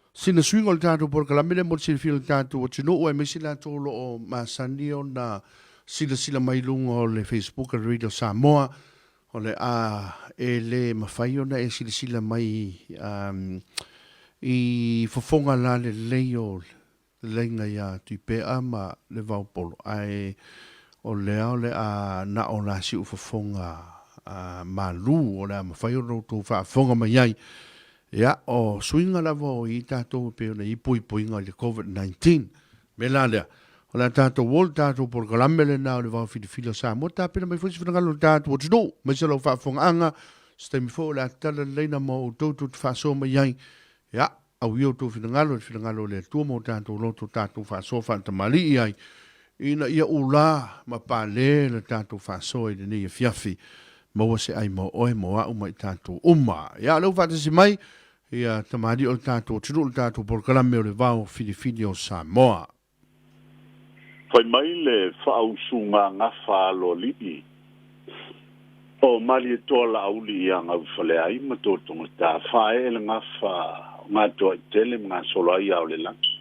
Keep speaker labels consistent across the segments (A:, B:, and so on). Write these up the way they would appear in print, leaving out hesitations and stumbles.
A: Sina swingo le tātou por kalamele mo sila fila tātou o tino ua me sila tolo o masani o na sila mai lunga o le Facebook a Radio Samoa o le e le mawhai o na e sila mai i fofonga la le leo lenga ia tuipea ma le vaupolo ai o le na o la si u fofonga malu o le mawhai o rautou whaafonga mai ai. Ya, o swinga la vo i tātou pe ona i pui nga le COVID-19. Me la lea. O la tātou wol tātou por kalamele na o le vau fili sa. Mo tāpena mai fusi whanangalo tātou o tino. Mai salo whaafonga anga. Stemi fo la tala leina mo o tautu te whaaso mai ai. Ya, au iau tō whanangalo le tua mo tātou loto tātou whaaso whantamali i ai. Ina ia ula ma pāle le tātou whaaso i le nei fiafi. Maua se ai mo oe mo au mai tātou uma. Ya, lau whaatasi mai. Ia tamari o tātou, tino o tātou por kalame o le vau Filifini o Samoa.
B: Fai mai le whausunga ngafa alo li'i. O mali e toa la auli i anga ufale ai matotonga tā whae le ngafa ngā toa i tele ngā solo ai au le langi.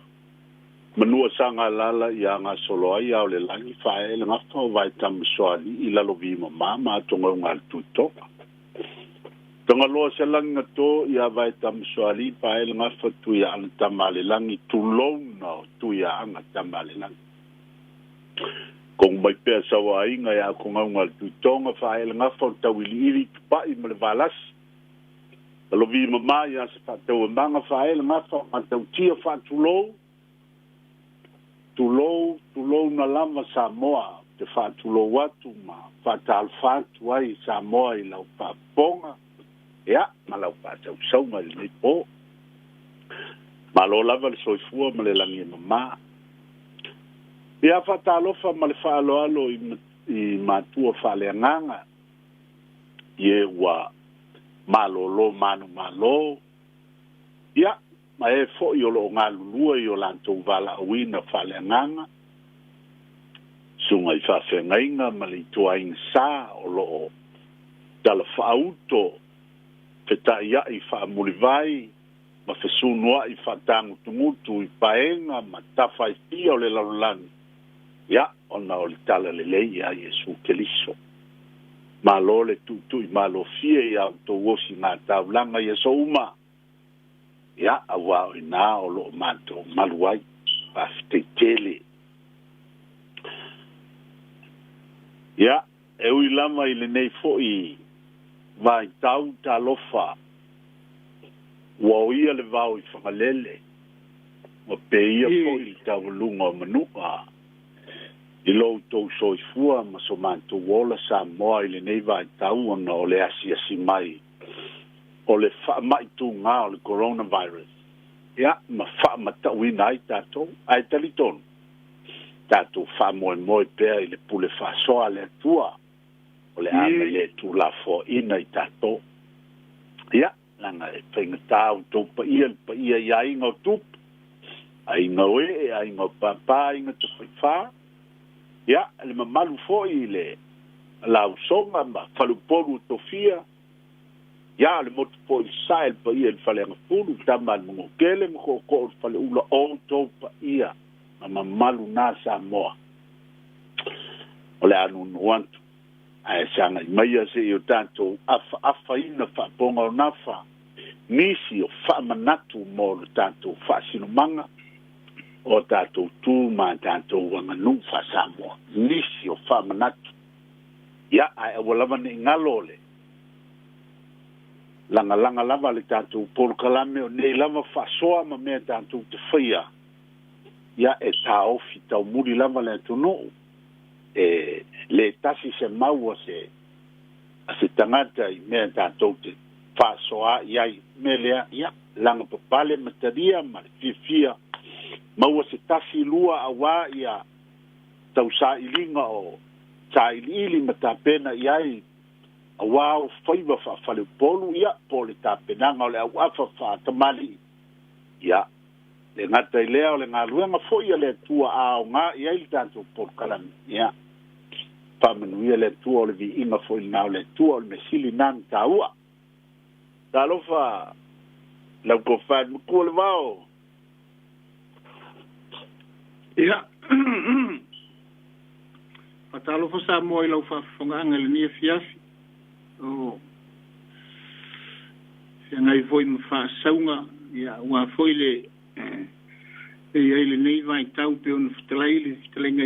B: Manua sanga lala i anga solo ai au le langi whae le ngafa o vai tamuswali i lalo vima mama atonga ngā tutoka. Tanga loa se langi ngato ia vai tamuswali pae le ngafa tu ia ana tamale langi tulou na tu ia anga tamale langi. Kong mai pea sawa inga ia kongaunga tu tonga pae le ngafa o tawili iri tupai ma le valas. Alo vi mama ia se fatau manga pae le ngafa ma tau tia fatulou. Tulou na lama Samoa te fatulou watu ma fatal fatu ai Samoa i lau paponga. Ya, malau pasau sau ma le po. Malo lava le soifua ma le langi mama. Ia fatalofa ma le faaloalo i matua faleanganga. Ie wa malolo manu malo. Ia, ma e fo i o lo ngalulua i o lantou vala awina faleanganga. Sunga i fafengainga ma le ituaing sa o lo dala faauto. Feta ia i whaamulivai, ma whesunua i whatangu tumutu i paenga, ma tawhai pia o le lalolani. Ia, ona o le tala le lei a Jesu Keliso. Ma lo le tutu i malo fie i au to wosi ngā taulanga Jesu uma. Ia, awa o ina o lo mato maluai, pa fte tele. Ia, e ui lama i le nei fo i vai tau ta lofa wa ia le vau i whakalele wa pe ia po i tau lunga manua i lou tau soifua ma so mantu wola Samoa i le nei vai tau ana o le asi mai o le whaamai tu ngā o le coronavirus ia ma whaamata wina ai tātou ai taliton tātou whaamoe pēr i le pule whaasoa le atua o le ana le tu la fo ina i tato. Ia, langa e whainga tāu tau pa ia ia inga o tup. A inga oe, a inga o papa, inga te whaiwha. Ia, le mamalu fo i le lau songa ma whalupolu tofia. Ia, le motu fo i sael pa ia le whaleanga fulu, taman mungo kele mko ko o whale ula o tau pa ia. Ma mamalu nā Samoa. O le anu nuantu. Ai sanga mai se o tanto afa ina fa ponga o nafa nisi o fa manatu mo tanto fa sino manga o tanto tu ma tanto wanga nu fa Samoa nisi o fa manatu ya ai wala mani ngalole langa lava le tanto por kalame o nei lava fa soa ma me tanto te fia ya e tao fita o muri lava le tuno le tasi se maua se tangata i mea tātou te whaasoa iai melea ia langa papale mataria ma le fia maua se tasi lua awa ia tau sa ilinga o sa ili ma tāpena iai awa o whaiva whaafale polu ia po le tāpenanga o le awafa whaatamali ia le ngata i lea o le ngā luenga fo ia le tua ao ngā iai tātou por kalami ia pamanuia le tua o le vi inga fo il nao le tua o le mesili nan taua. Talofa lau ko whaad mkua le wao
C: ia patalo fa sa mo ilo fa fonga ngel ni fiafi o se ngai foi me fa saunga ia wa foi le ele nei vai tau pe on fitlaile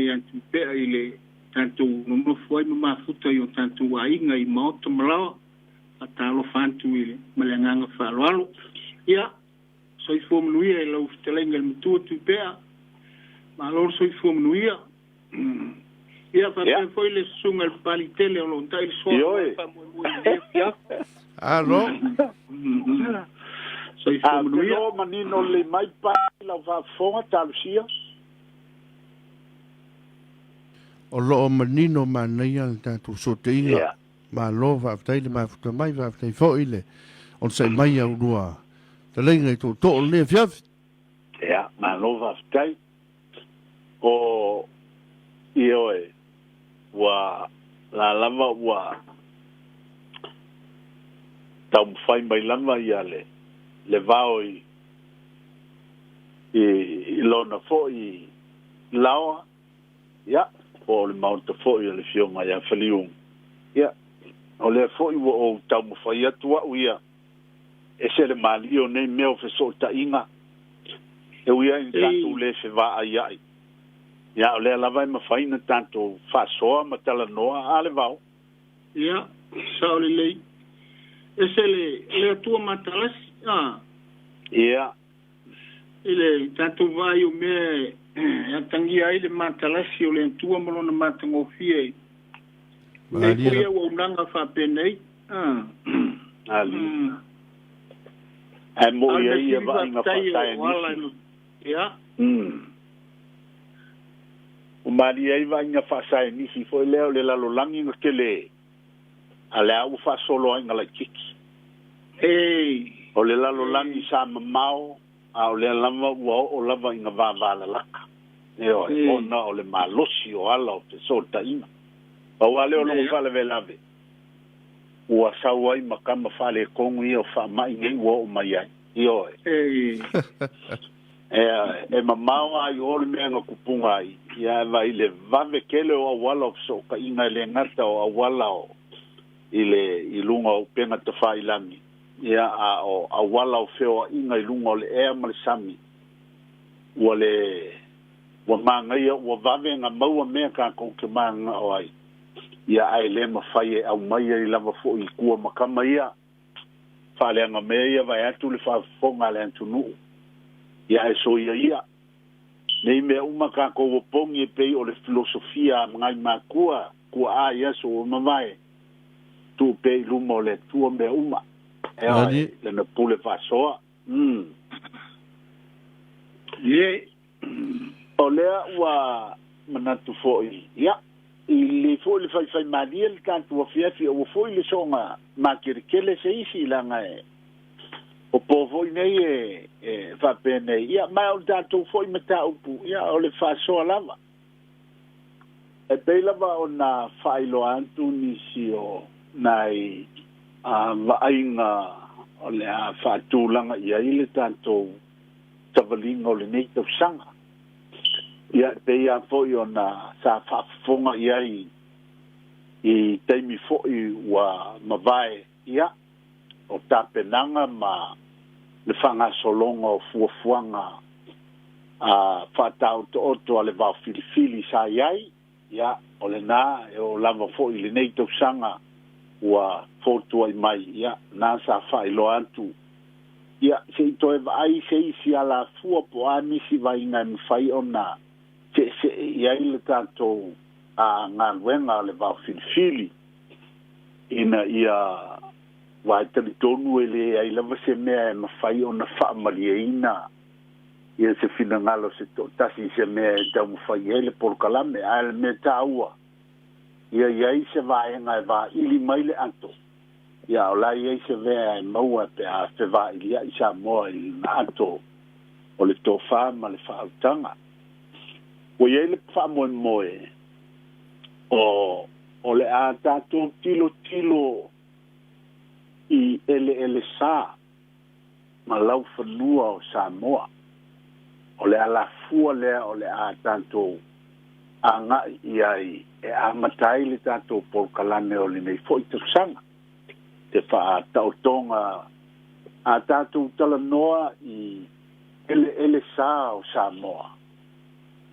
C: ia tu pe ele tanto no foi ma futa yo tanto ai ngai moto mala patalo fantu ile malanga fa lo ia soi fom nuia lo fitlaile mtu tu pe ma lor soi fom nuia ia fa foi le sunga el palitele o lo tai so fa mo ia
A: alo
B: soi fom nuia manino le mai pa la va fonga talusia
A: o lo manino mania tanto so teinga ma lo va taile ma futa mai va tai fo ile on sai mai au lua te lenga to to le fiaf
B: ja ma lo va tai o ioe wa la lava wa tam fai mai lava ia le vaoi i lona fo i lawa ya o le maunta fo i le fionga ia faliung ya o le fo i o tam fai atua uia e se le mali o nei meo fe so ta inga e uia in tanto le fe va ai ai ya o le lava ma faina tanto fa soa ma tala noa ale vau
C: ia sa le ese le tua matalas
B: ia
C: ele tanto vai o me tangi ai le matalasi o le tua mo na matango fie ne kuia o nanga fa penei
B: ali ai mo ia vai nga fa tai
C: ia
B: o mali ai vai nga fa sai ni si foi leo le la lo langi nga tele ale au fa solo nga la kiki o le la lo langi sa mamao a le lava o lava inga vava laka eo o na o le malosi o ala o te solta ina pa wale o lo fale velave o asawai makama fale kongu i o fa mai nei o mai ai io e mamao ai o le menga kupunga ai ia vai le vave kele o wala o so ka ina le ngata o wala o ile ilunga o penga te fa ilami ia a wala o feo inga ilunga o le ea ma le sami ua le ua mangaia ua vave nga maua mea ka kou ke manga o ai ia ai le mawhai e au maia i lava fo i kua makama ia whaleanga mea ia vai atu le whafonga le antu nuu ia e so ia nei mea uma ka kou wapongi e pei o le filosofia ngai makua kua a ia so o mawai tu pei luma o le tua mea uma le na pule fasoa
C: ye
B: o lea ua manatu foi ia i le foi le fai malia le tantu wa fiafi o foi le songa ma kirkele se isi langa o po foi nei e fa pene ia ma o tantu foi mata upu ia o le fasoa lava e pei lava o na failo antu ni si o nai vainga o le a whaatūlanga ia i le tātou tavalinga o le nei tau sanga. Ia te ia fōi o na sa whaafonga ia i teimi fōi wa mawai ia o tāpenanga ma le whanga solonga o fuafuanga a whaatau to oto a le wau filifili sa iai ia o le nā e o lava fōi le nei tau sanga ua fotu ai mai ia na sa fa ilo antu ia se to ai se si ala fu po ani si vai nga fai ona se ia ile tanto a nga wenga le va fili ina ia wa te tonu ele ai la se me ma fai ona fa malieina ia se fina ngalo se to tasi se me ta mu fai ele por kalame al metaua ia se vai nga va ili mai le anto ia ola ia se ve maua pe a se va ia isa mo il anto o le tofa ma le fa tanga o ia le fa mo o le a tato tilo i ele sa ma lau fanua o Samoa o le ala fua lea o le a tanto anga iai e a matai le tanto por kalane o le nei foi tursanga te fa tautonga a tanto tala noa i ele sa o Samoa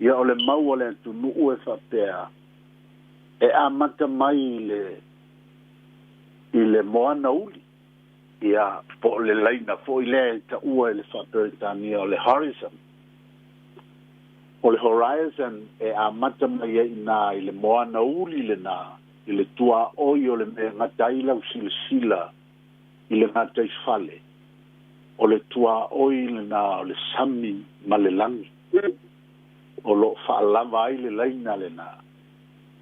B: ia o le mau o le tunu e fa pea e a mata mai le moana uli ia po le laina fo ile ta ua le fa peritania o le Horizon o le Horizon e a mata mai ina i le moana uli le na i le tua oi o le me ngatai lau sila i le ngatai fale o le tua oi le na o le sami ma le langi o lo whaalava ai le laina le na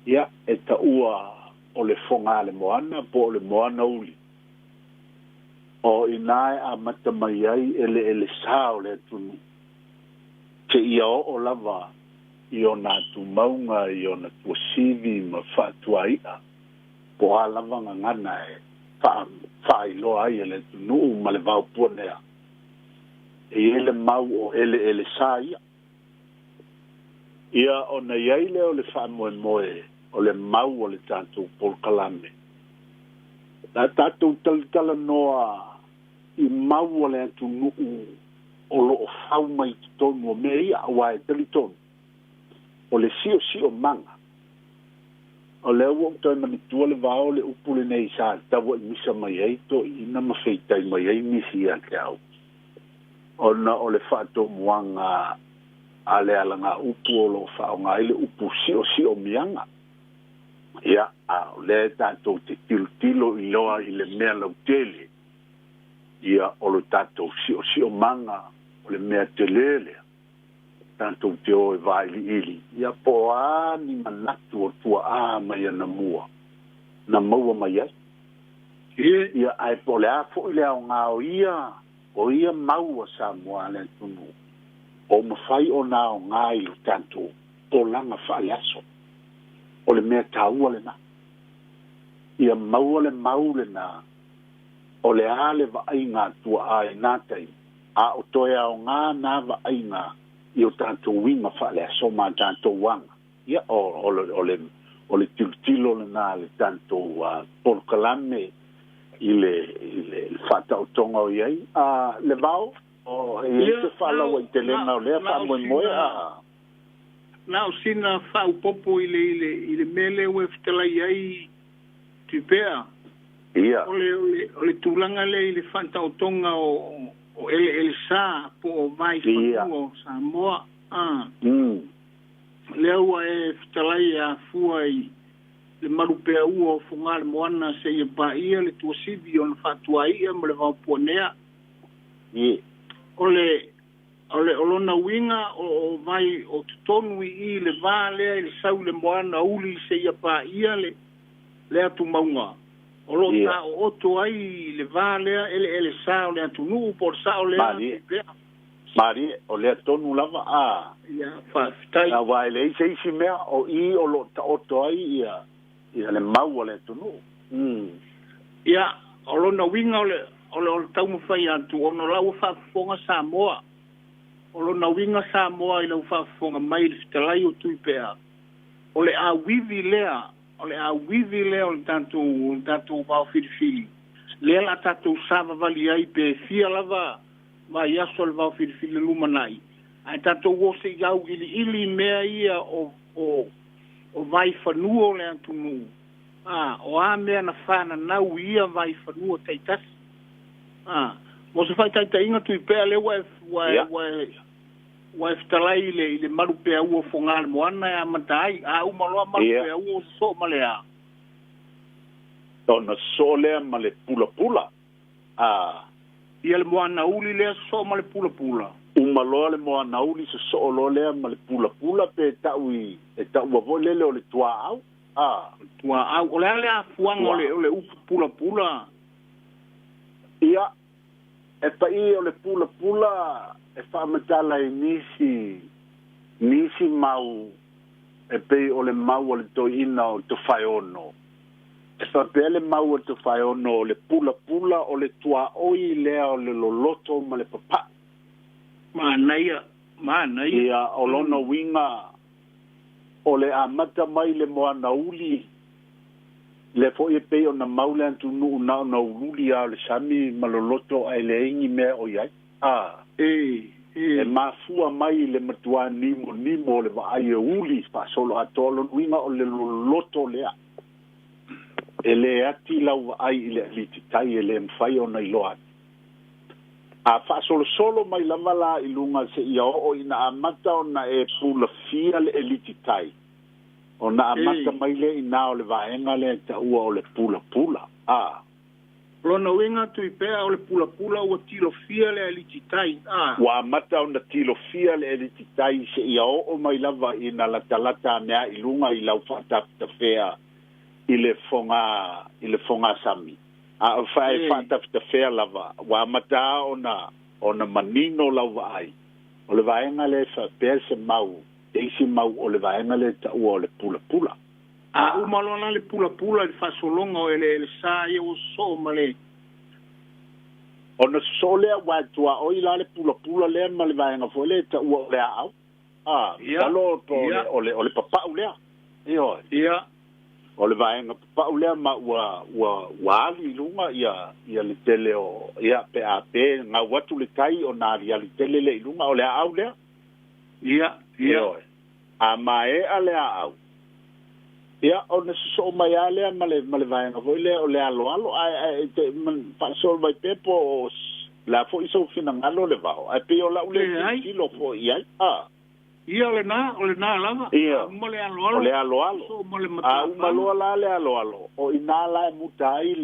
B: ia e ta ua o le fonga le moana po o le moana uli o inae a mata mai ai ele sao le tunu ke ia o lava i o nā tu maunga i o nā tua sivi ma whaatua ia po a lava ngana e whaailoa ai ele tunu ma le vau puanea e ele mau o ele sa ia ia o na iaile o le whaamoe moe o le mau o le tātou polkalame la tātou talitala noa i mau o le atu nuu o lo o whau mai tonu o mea ia awa e talitonu o le sio manga o le ua utoi manitua le vao le upule nei sa tawa i misa mai eito i ina mawheitai mai ei misi ia te au o na o le whaato muanga a le alanga upu o lo whao ngā ile upu sio mianga ia a le tātou te tilo i loa i le mea lau tele ia o lo tātou sio manga o le mea telele tātou te o e vaili ili ia po a ni manatu o tua a mai ana mua na maua mai ai ia ai po le a fo ile au ngā o ia maua sa mua le tunu o mawhai o nā o ngā i tātou o langa whae aso o le mea tāua le na ia maua le mau le na o le a le vaai ngā tua a e nātai a o toe ao ngā nā vaai ngā i o tātou winga whae aso ma tātou wanga ia o le tilo le nā le tātou porkalame i le whatau tonga o iei le vau o e te whalau i te lena o lea wha moe a
C: Nau sina whau popo i le mele ue whitalai ai tupea.
B: Ia.
C: O le tūlanga le i le whantautonga o ele sā po o mai whanua o Samoa. Le aua e whitalai a fua i le marupea ua o whunga le moana se ia pa ia le tua sivi o na whatua ia ma le wauponea.
B: Ia.
C: O le olona winga o vai o tonu i le vā lea i le sau le moana uli se ia pa ia le atu maunga. O lo ta o oto ai le vā lea ele sa o le atu nuu por sa o lea.
B: Mari, o le tonu lava a.
C: Ia, whaafitai.
B: Na wai le ise isi mea o i o lo ta oto ai ia le mau o le atu nuu.
C: Ia, o lona winga o le taumawhai atu o no lau whaafonga Samoa. O lona winga Samoa i lau whaafonga mai le fitalai o tuipea. O le a wivi lea o le tātou wao whiriwhiri. Lea la tātou sāwa vali ai pe fia lava mai aso le wao whiriwhiri lumanai. Ai tātou wose iau ili mea ia o vai whanua o le antunu. O a mea na whana nau ia vai whanua taitasi. Mo se whai taita inga tui pēa le wai fitalai le maru pēa ua whongā le moana e amatai. Umaloa maru pēa ua so malea.
B: Tona so lea ma le pula.
C: Ia le moana uli lea so ma le pula.
B: Umaloa le moana uli se so lo lea ma le pula pe tau avo lele o le tua au.
C: Tua au. O lea fuanga o le upu pula.
B: Ia. E pa i o le pula e whaamatala e nisi mau e pei o le mau o le toina o te whaiono. E whapele mau o te whaiono o le pula o le tua oi lea o le loloto ma le papa.
C: Ma naia mana
B: ia o lona winga o le amata mai le moana uli le fo e pe ona maule antu nu na na uli a le sami maloloto ai le ingi me o ia e mafua mai le matua nimo le va ai uli fa solo atolo winga o le loto le ele ati lau ai le lititai ele mfai ona iloa a fa solo mai la mala ilunga se ia o ina amata ona e pula fia le lititai ona amata mai le ina o le vaenga le ta ua o le pula
C: lona winga tu i pea o le pula o tilo fia le lititai
B: wa amata ona tilo fia le lititai se ia o mai lava ina la talata mea ilunga i lau fa ta fea ile fonga sami a fai fata te fair lava wa mata ona manino lava ai o le vaenga le fa pese mau isi mau o le vaenga le ta o le pula
C: o malona le pula le fa solonga ele sa o so male
B: ona sole wa tua o ila le pula le ma le vaenga fo le ta o le au alo to o le papa o le ia o le vaenga pa ulea ma wa ali lunga ia le tele o ia pe nga watu le tai o na ia le tele le lunga o le au le ia a mai ale au ia o ne so mai ale ma le vaenga vo le o le alo ai te pa sol vai pepo la fo iso fina ngalo le vao ai pe o la ule kilo fo ia ia le na lava mo le alo so mo le mata malo la le alo o inala mutai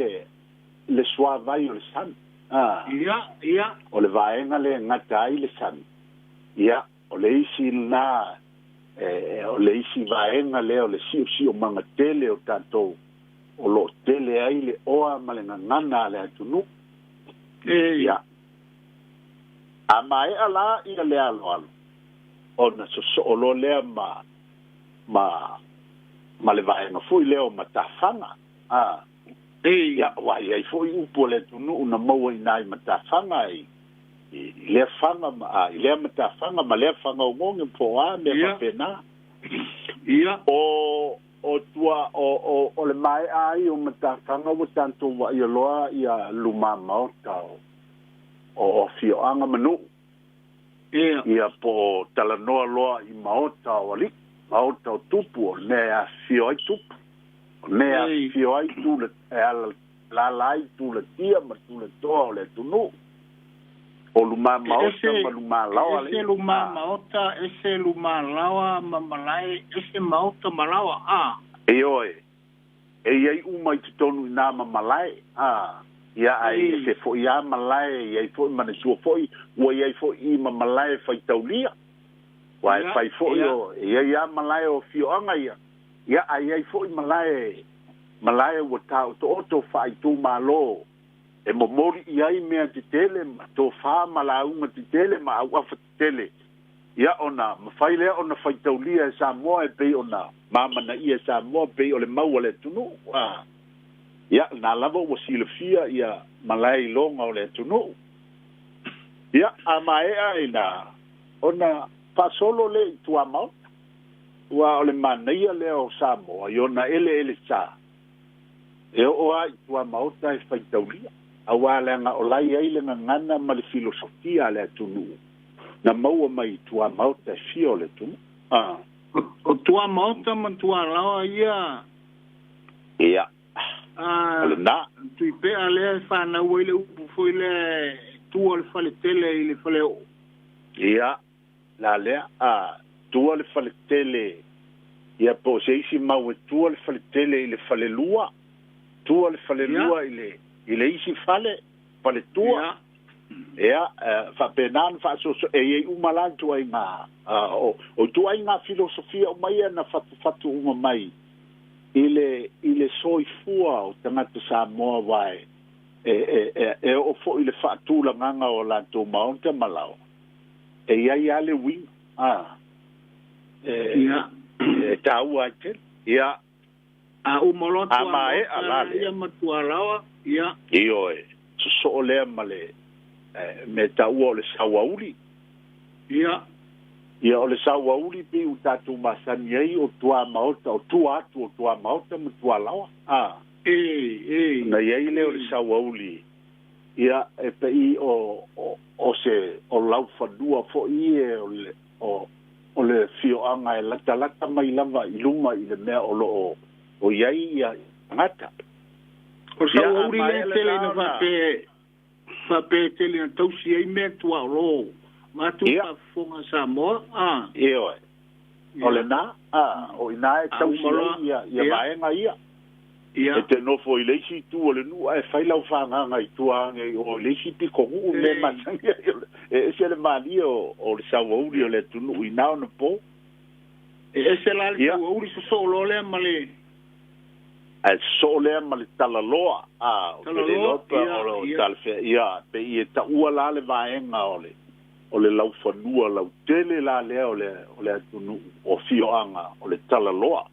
B: le swa vai o le san ia o le vaenga le ngata i le san ia o le isi na o le isi vaenga le o le si o manga tele o tanto o lo tele ai le oa ma le ngana le atunu ia a mai ala i le alo ona so lo le ma le vaenga foi leo matafanga ya wa ia foi upo le tunu una mau ina i matafanga i le fanga le matafanga ma le fanga o ngonge po a me pena ia o tua o le mai ai o matafanga o tanto wa ia loa ia luma mauta o fio anga manu ia po talanoa loa i maota o ali maota o tupu o nea fio ai tupu o nea fio ai tu le la lai tu le tia ma tu le toa o le tunu o luma maota ma luma lawa
C: ese luma maota ese luma lawa ma malai ese maota malawa
B: e ai umai tonu na ma malai ia ai se fo ia malai ia fo mana su fo ia fo I ma malai fai taulia wa fai fo ia malai o fio anga ia ai fo malai o ta to fai tu malo e mo mori ia me te tele to fa mala uma te tele ma au fa tele ia ona ma fai le ona fai taulia sa mo e pe ona mama na ia sa mo pe o le mau le tunu ia na lava o silafia ia malai longa o le tunu ia a mai ina ona pa solo le tua mau wa o le mania le o samo iona ele sa e o ai tua mau tai fai taulia a wala nga o lai ai le ngana ma le filosofia le tunu na mau mai tua mau tai fio le tunu
C: o tua mau ta man tua lawa ia
B: na
C: tu pe ale fa na wele upu foi le tu al fale tele ile fale
B: ia la le tu al fale tele ia po sei si ma we tu al fale tele ile fale lua tu al fale lua ile isi fale tua ia fa penan fa so e umalan tu ai nga o tu ai nga filosofia o mai na fatu uma mai ile soifua o tangata Samoa vai o fo ile fatula nganga o la to maunta malao ia ale wing tau ate ia
C: o molota
B: mai ala
C: ia matualawa ia
B: io so le male me tau o le sawauli
C: ia
B: ia o le sauauli pe u tatou masani ai o tua maota o tua atu o tua maota ma tua lawa na iai le o le sauauli ia e pei o se o lau fanua fo'i e o le fioanga e lata mai lava i luma i le mea o lo o iai ia ngata
C: o sauauli le tele na fape tele na tausi ai mea tua o lo matu pa fonga sa mo
B: oi o le na o ina e tausi ai ia vaenga ia e te nofo i leisi tu o le nua e whailau whanganga i tuanga o leisi piko u le matangi e se le mani o le sauauri o le tunu i nao na po
C: e se la le sauauri so so lo le male
B: e so le male talaloa o le lota o talfe ia pe i ta ua la le vaenga o le lau whanua lau tele la le o le tunu o fioanga o le talaloa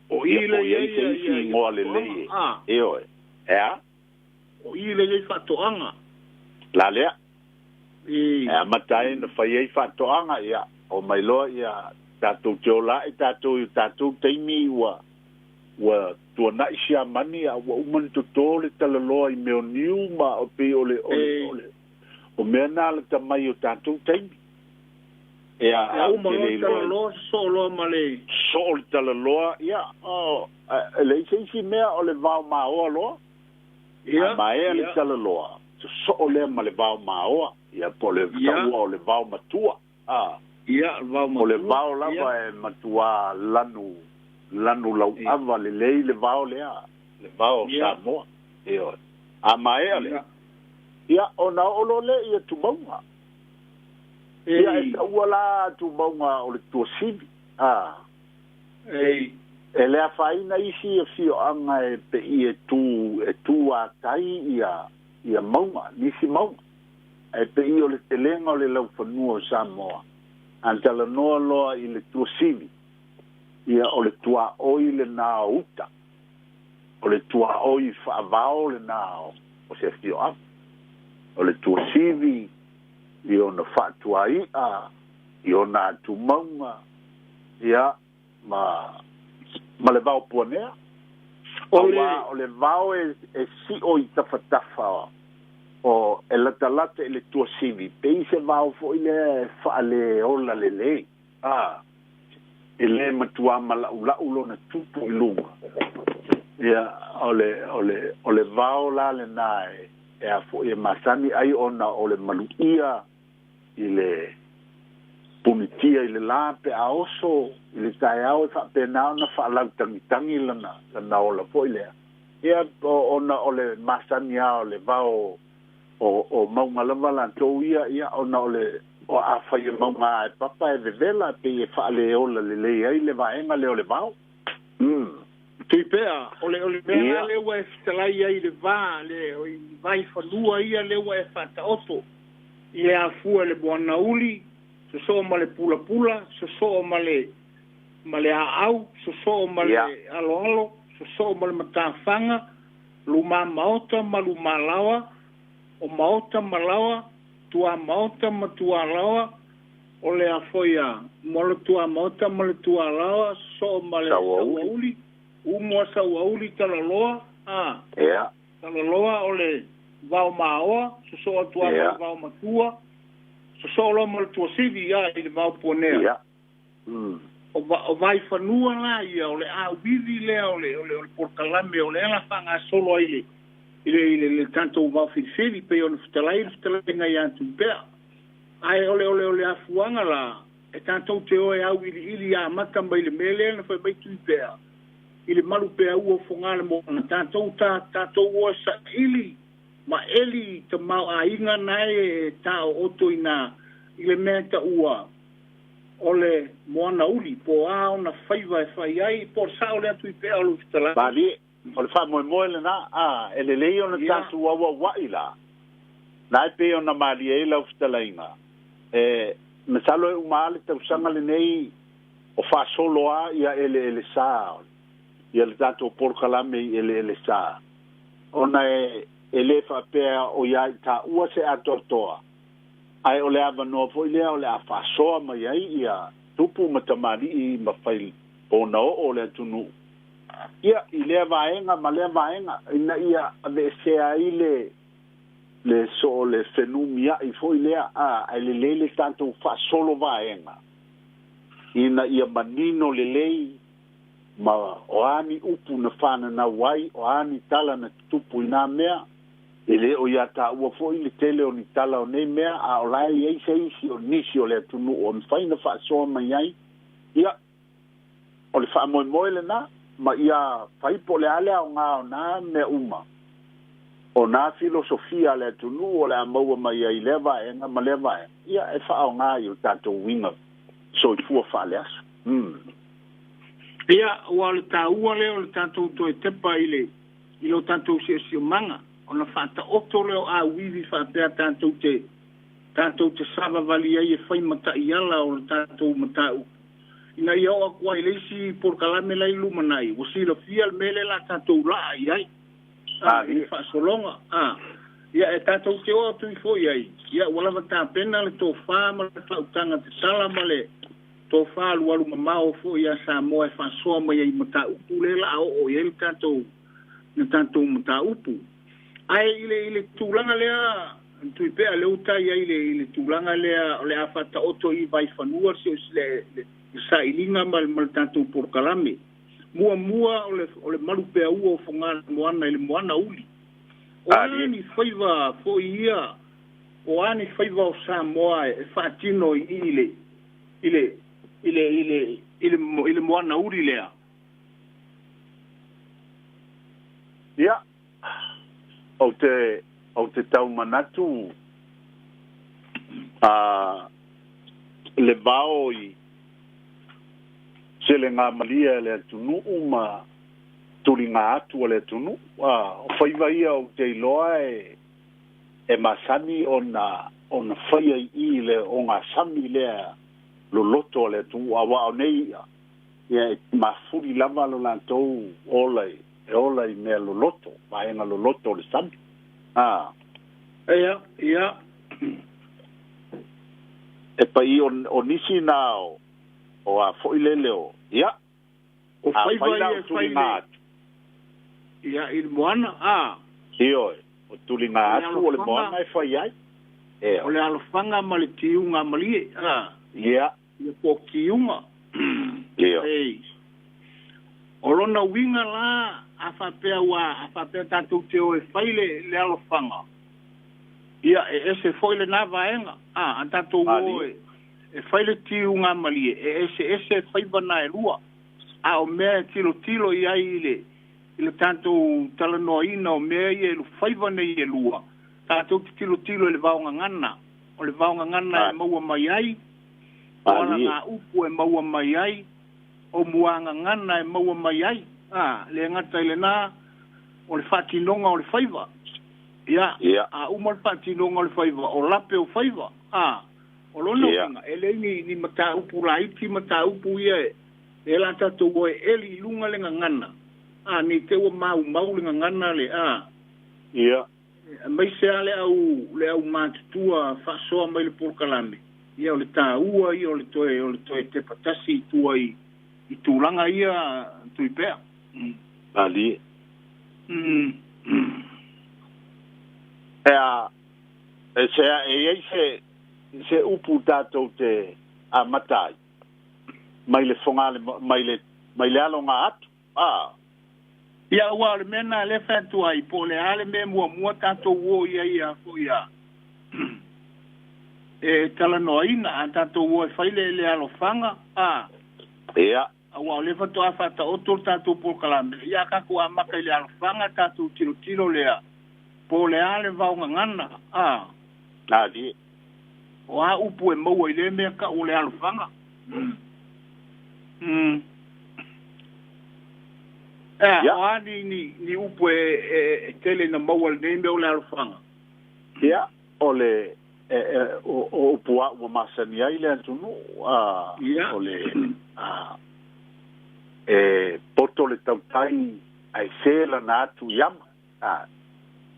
B: o ile ia ngoa le lei oi
C: o ile ia fatoanga
B: la le matai na fai ai fatoanga ia o mai loa ia tatou jola e tatou teimi wa tuana isia mani a wa uman totole talaloa i meo niu ma o pe ole o mea na le tamai o tatou teimi
C: o malo talaloa solo male
B: sol talaloa ia le isi mea o le vau maoa loa ia mai le talaloa so le male vau maoa ia po le taua o le vau matua
C: ia vau matua
B: o le vau lava e matua lanu lau ava le lei le vau lea le vau Samoa ia a mai ale ia ona olo le ia tumaunga ia e taua la tumaunga o le tuasivi e lea whaina isi e fio anga e pe i e tu a tai ia maunga, nisi maunga. E pe i o le telenga o le lau whanua o Samoa. Antala noa loa i le tuasivi. Ia o le tua oi le nā uta. O le tua oi whaavao le nā o se fio anga. O le tuasivi i o na whatua i o nā tu maunga. Ia ma le vau puanea. O le vau e si o i tawhatafa o e lata e le tuasivi. Pei se vau fo i le whaale ola le le. E le matua ma lau lo na tupu i lunga. Ia o le vau la le nae e a fo i masani ai ona o le maluia i le punitia i le la pe a oso i le tae au e whapenao na whaalau tangitangi lana ola po i lea. Ia ona o le masani a o le vau o maunga lava lantou ia ona o le o a whai e maunga e papa e vevela pe e whaale ola le lei ai le vaenga leo le vau.
C: Tui pea, ole mea lewa e fitalai ai le vā, o i vai whanua ia lewa e whataoto. I le afua le buana uli, so ma le pula, so ma le aau, so ma le alo, so ma le matawhanga, luma maota ma luma lawa, o maota ma lawa, tua maota ma tua lawa, o le afoia, ma le tua maota ma le tua lawa, so ma le sawauli, umua sawauli talaloa, talaloa o le vau maoa, so atua ma vau matua, so lo mo tu sivi ia i le vau ponea o vai fanua la ia o le a vivi le o le portalame o le la fanga solo ile le tanto vau fifi pe o fitalai ngai antu pe ai o le afuanga la e tanto te o e au ili a mata mai le mele na foi mai tu pe ile malu pe o fonga mo tanto tanto o sa ili ma eli te mau a inga nai ta oto ina ile meta ua ole moana uli po a ona faiva e fai ai por sa ole atu i pea o lufitala
B: bali ole fa mo le na ele lei ona tatu wa ila nai pe ona mali e lufitala inga me salo e umale te usanga le nei o fa solo a ia ele sa ia le tatu por kalame ele sa ona ele fa pea o ia ta ua se atortoa ai o le ava no foi le o le afa so mai ai ia tupu matamali I mafai o no o le tunu ia I le vaenga ma le vaenga ina ia ave se ai le so le fenumia I foi le a le tanto fa solo vaenga ina ia manino le lei ma o ani upu na fana na wai o ani tala na tupu ina mea ele o ia ta ua foi le tele o ni tala o nei mea a o lai ei seisi o nisi o le tunu o mwhaina wha soa mai ai ia o le wha moe le na ma ia whaipo le ale o ngā o nā mea uma o nā filosofia le tunu o le amaua mai ai lewa e nga ma lewa e ia e wha o ngā I o tātou winga so I fua wha le asu
C: ia ua le tāua leo le tātou toe tepa I lo tātou si o manga ona fata oto leo a wivi faapea tātou te sava vali ai e whai mata I ala o le tātou matau. Ina ia o akua I leisi por kalame lai lumanai. Wasila fia le mele la tātou laa I ai. I whaasolonga. Ia e tātou te oa tui fo I ai. Ia walawa tā pena le tō whāma le whautanga te salama le tō whālu alu mamao fo ia sa moa e whaasoa mai ai matau. Ule la o I ele tātou matau. Ai ile tūlanga lea tui pea leu tai ai ile tūlanga lea le afata oto I vai whanua se le sailinga mal tātou porkalame. Mua o le malu pea ua o whangana moana I le moana uli. O ani whaiva fo ia o ani whaiva o Samoa e whaatino I ile moana uli lea.
B: Ia. O te tau manatu le vao I se le ngā malia le tunu uma turi ngā atu le tunu o whaiva ia o te iloa e masani ona whaia I le o ngā sami lea lo loto le tunu a wao nei ia mafuri lava lo lantou olai olai mea lo loto vaenga lo loto le sami
C: ia
B: e pa I o nisi nao o a foileleo ia
C: o whaiva ia I moana
B: io o tulinga atu o le moana e whai ai
C: o le alofanga ma le tiunga malie
B: ia
C: ia po kiunga
B: ia
C: o lona winga la a whapea tātou te o e whaile le alofanga. Ia ese whaile nā vaenga. A tātou o e whaile tiunga malie. Ese whaibana e lua. A o mea tilo I ai ile tātou talanoina o mea I e whaibana I e lua. Tātou tilo e le vaonga ngana. O le vaonga ngana e maua mai ai. O ala ngā upu e maua mai ai. O muanga ngana e maua mai ai. Le ngata ile nā o le whatinonga o le whaiva. Ia. A uma le whatinonga o le whaiva. O lape o whaiva. O lona winga. Ele ni mata upu la iti mata upu ia e la tatou o e eli lunga le ngana. Ni te ua mau le ngana le
B: Ia.
C: Mai se ale le au mātutua whasoa mai le porkalame. Ia o le tā ua ia o le toe te patasi tua I tūlanga ia tui pēr.
B: Ali. Se upu tātou te matai. Mai le whongale, mai le alonga atu.
C: Ia ua le mena le whatu ai, po le ale me mua tātou uo ia fo ia. E tala noaina, a tātou uo e whaile le alofanga.
B: Ia.
C: Awa o le whatu a whata o tō tātou porkalame. Ia kako a maka I le alofanga tātou tiro lea. Po le ale vaunga ngana.
B: Nadi.
C: O a upu e maua I le mea ka o le alofanga. O a ni upu e tele na maua le mea o le alofanga.
B: Ia. O le o upu a ua masani ai le antunu.
C: Ia.
B: O le poto le tautai ai sela na atu yama.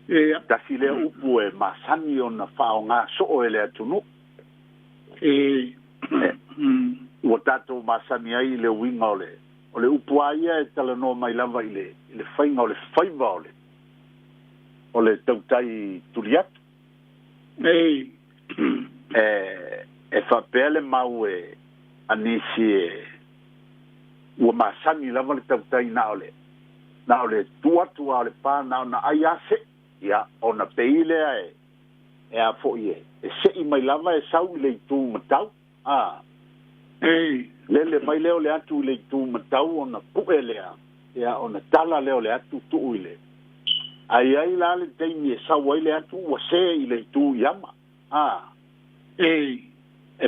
C: Ia.
B: Tasi le upu e masani o na whao ngā so o ele atunu. ua tatou masani ai le uiga o le upua ia e talanoa mai lava i le faiga o le faiva o le tautai tuli atu e whapea le mau anisi ua masani lava le tautai na o le tuatua o le pā na ai ase ia ona peile e a fo e sei mai lava e sau i le itu matau lele mai leo le atu i le itu matau ona pu'e lea ia ona tala leo le atu tu'u i le ai la le teimi e sau ai le atu ua se i le itu iama e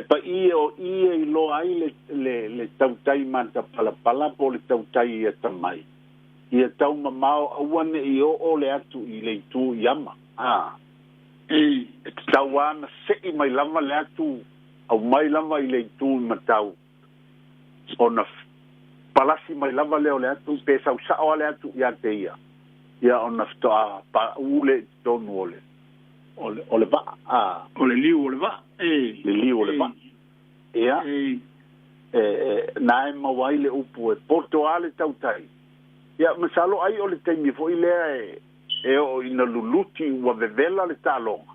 B: pa ia i lo ai le tautai manta palapala po le tautai ia tamai ia tau mamao auane i o le atu i le itu iama e tau ana sei mai lama le atu au mai lama i le itu matau ona palasi mai lama leo le atu pe sau sao le atu ia te ia ona ftoa pa ule tonu ole va
C: ole liu ole va
B: le liu ole va ia nae mawai le upu e porto ale tautai ia masalo ai ole taimi fo ile e o ina luluti ua vevela le talonga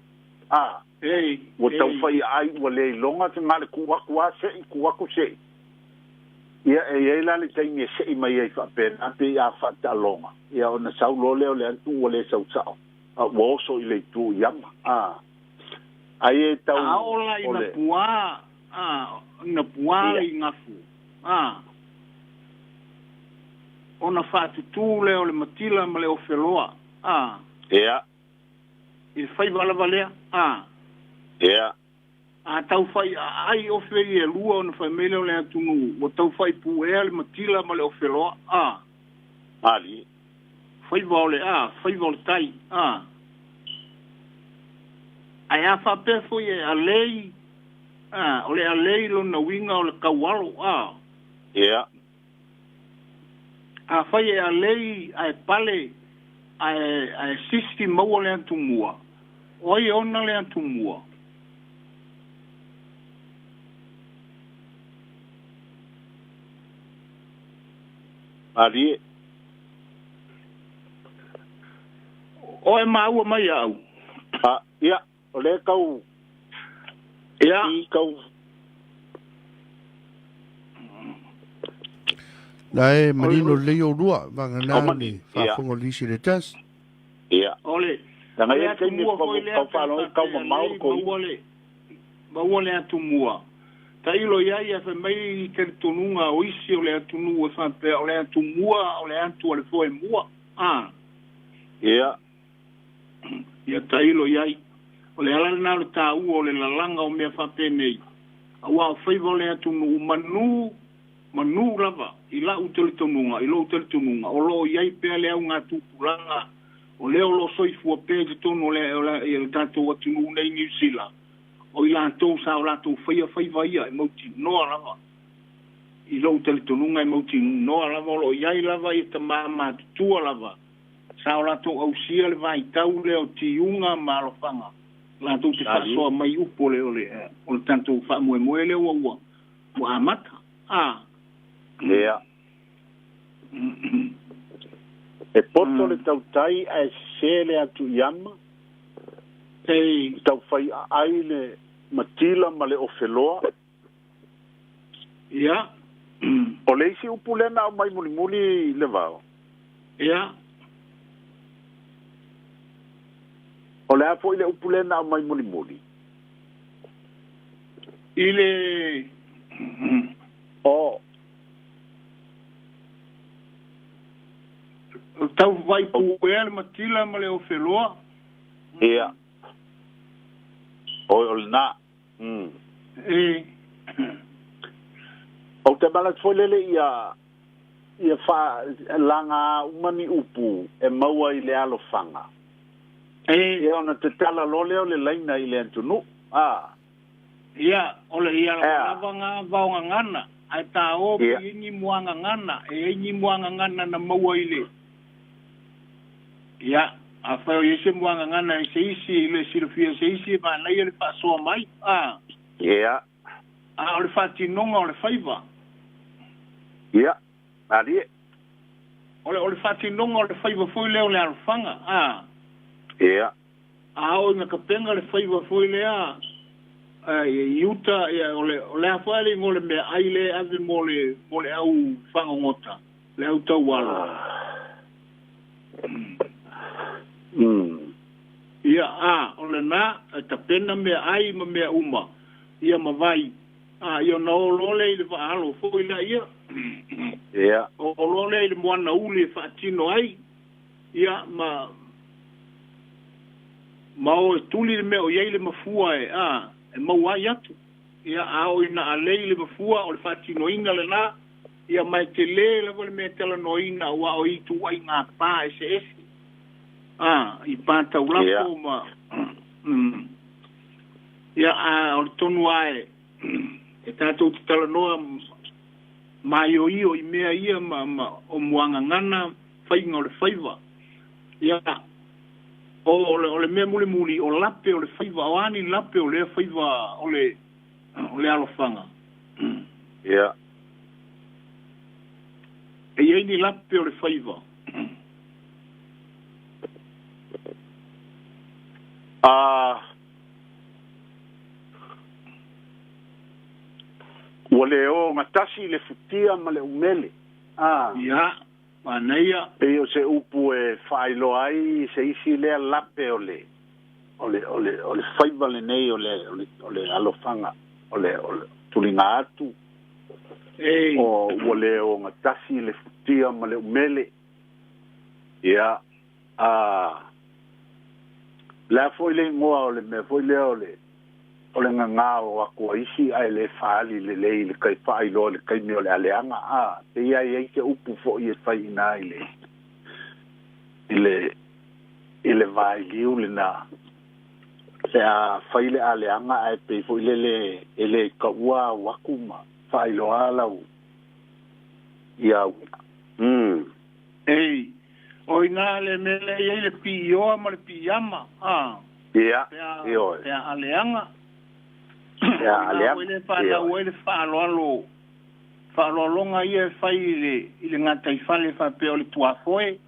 B: ua tau fai ai ua le longa te ngale kuwaku sei ia e la le taimi e sei mai ai whapena pe ia whatalonga ia ona sau lole o le antu ua le sau sao ua oso i le tu iama ai e tau
C: aola ina pua i ngafu ona whaatutu leo le matila ma le ofeloa
B: ia
C: i fai valavalea
B: ia
C: tau fai ai ofe i e lua ona fai mele o le atunu o tau fai puea le matila ma le ofeloa
B: ali
C: fai vaole tai ai a whape foi e alei o le alei lo na winga o le kaualo
B: ia
C: a fai e alei ai pale ai sisti maua le antumua oi ona le antumua
B: ali
C: oi maua mai au
B: ia o le kau
C: ia
B: i kau
A: Lai manino leo rua vangana ni whafongo lisi le tas.
B: Ia.
C: Ole.
B: Tanga ia teimi kau whaloi kau mamau ko i.
C: Mauole atu mua. Ta ilo ia fe mai ke tununga o isi o le atu nua whampe o le atu mua o le atu o le foe mua.
B: Ia.
C: Ia ta ilo ia o le alana na le tau o le lalanga o mea whampe nei. Awa o whaiva o le atu nua manu lava i la utele tonunga i lo utele tonunga o lo iai pe le au nga tupulanga o le o lo soifua pe te tonu o le tatou atu nua nei New Zealand o i la tou sa o la tou whaiva ia e mauti noa lava i lo utele tonunga e mauti noa lava o lo iai lava i ta maa tutua lava sa o la tou au sia le vai tau le o tiunga malofanga la tou te whasoa mai upo le o le tatou wha moe le ua amata
B: Ia. E poto le tautai a sele atu iama. Tau fai ai le matila ma le ofeloa.
C: Ia.
B: O leisi upulena au mai muli le vao.
C: Ia.
B: O le apo ile upulena au mai muli.
C: Ile... Tau vai puea le matila ma le ofeloa.
B: Ia. O le na. O te malat foi lele ia fa langa umani upu e maua i le alofanga. Ia ona te tala lole o le laina i le antunu.
C: Ia, ole ia lavanga vaonga ngana. Ai ta o ingi muanga ngana. E ingi muanga ngana na maua i le. Ia, a whao i se muanga ngana i se isi, i le silfia se isi, ma nei le pasoa mai.
B: Ia.
C: A o le whatinonga o le whaiva.
B: Ia, ali.
C: O le whatinonga o le whaiva fui leo le arwhanga.
B: Ia.
C: A o inga kapenga le whaiva fui lea. Iuta, o le hawhale ngole mea aile ave mo le au whangongota. Le au tau walo. Ia, o le nā, ta pena mea ai ma mea uma. Ia ma vai. Ia na o lole i le whaalo fui la ia.
B: Ia.
C: O lole i le moana uli e whaatino ai. Ia, ma o e tuli le mea o iei le mafua e mau ai atu. Ia ao ina a lei le mafua o le whaatino inga le nā. Ia mai te le le mea tala no ina ua o i tu ai ngā pā ese ese. I pātau lako ma. Ia o le tonu ae. E tātou te tala noa mai o i mea ia o muanga ngana whainga o le whaiva. Ia o le mea muli o lape o le whaiva o ani lape o le whaiva o le alofanga.
B: Ia.
C: E iei ni lape o le whaiva.
B: Ua le o ngatasi le futia ma le umele.
C: Ia, maneia.
B: E o se upu e whailo ai se isi lea lape o le whaiva le nei o le alofanga, o le tulinga atu. O ua le o ngatasi le futia ma le umele. Ia, la foi le ngoa o le me foi le o le nganga o ako isi ai le faali le kai fai lo le kai mi o le aleanga te ia ke upu fo i fai na ile vai liu le na se a fai le aleanga ai pe fo le ka ua wakuma fai lo ala u ia
C: o ina le mele i le pio ma le piyama
B: ia io
C: e aleanga
B: ia aleanga
C: o le whaalolonga ia fai i le ngata i fale fa pe o le tuafoe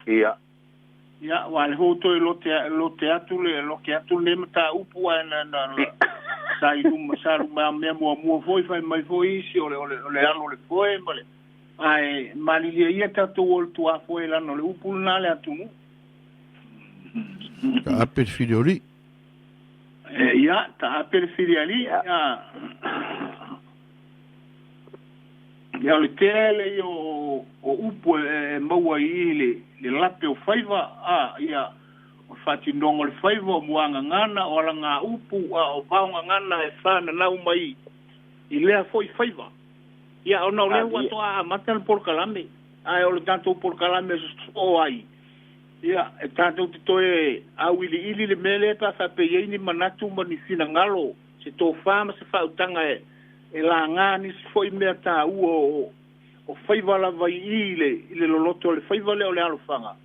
B: ia
C: wa le hoto i lote atu le mata upu na sa mea mua foi fai mai foi isi o le alo le foe ma le ai malilia ia tatou o le tuafoe lana o le upu lana le atumu.
A: Ta ape le filioli.
C: Ia, ta ape le filiali. Ia o le tele i o upu e maua i le lape o whaiva. Ia o whatinongo le whaiva o muanga ngana o ala ngā upu o vaunga ngana e whana nau mai i lea foi whaiva. Ia ona le wato a matal por kalame ai o tanto por kalame o ai ia e tanto te au ili le mele pa fa pe ni manatu mani fina ngalo se to fama se fa utanga e la ngani se foi meta o faiva la vai ile loloto le faiva le o le alofanga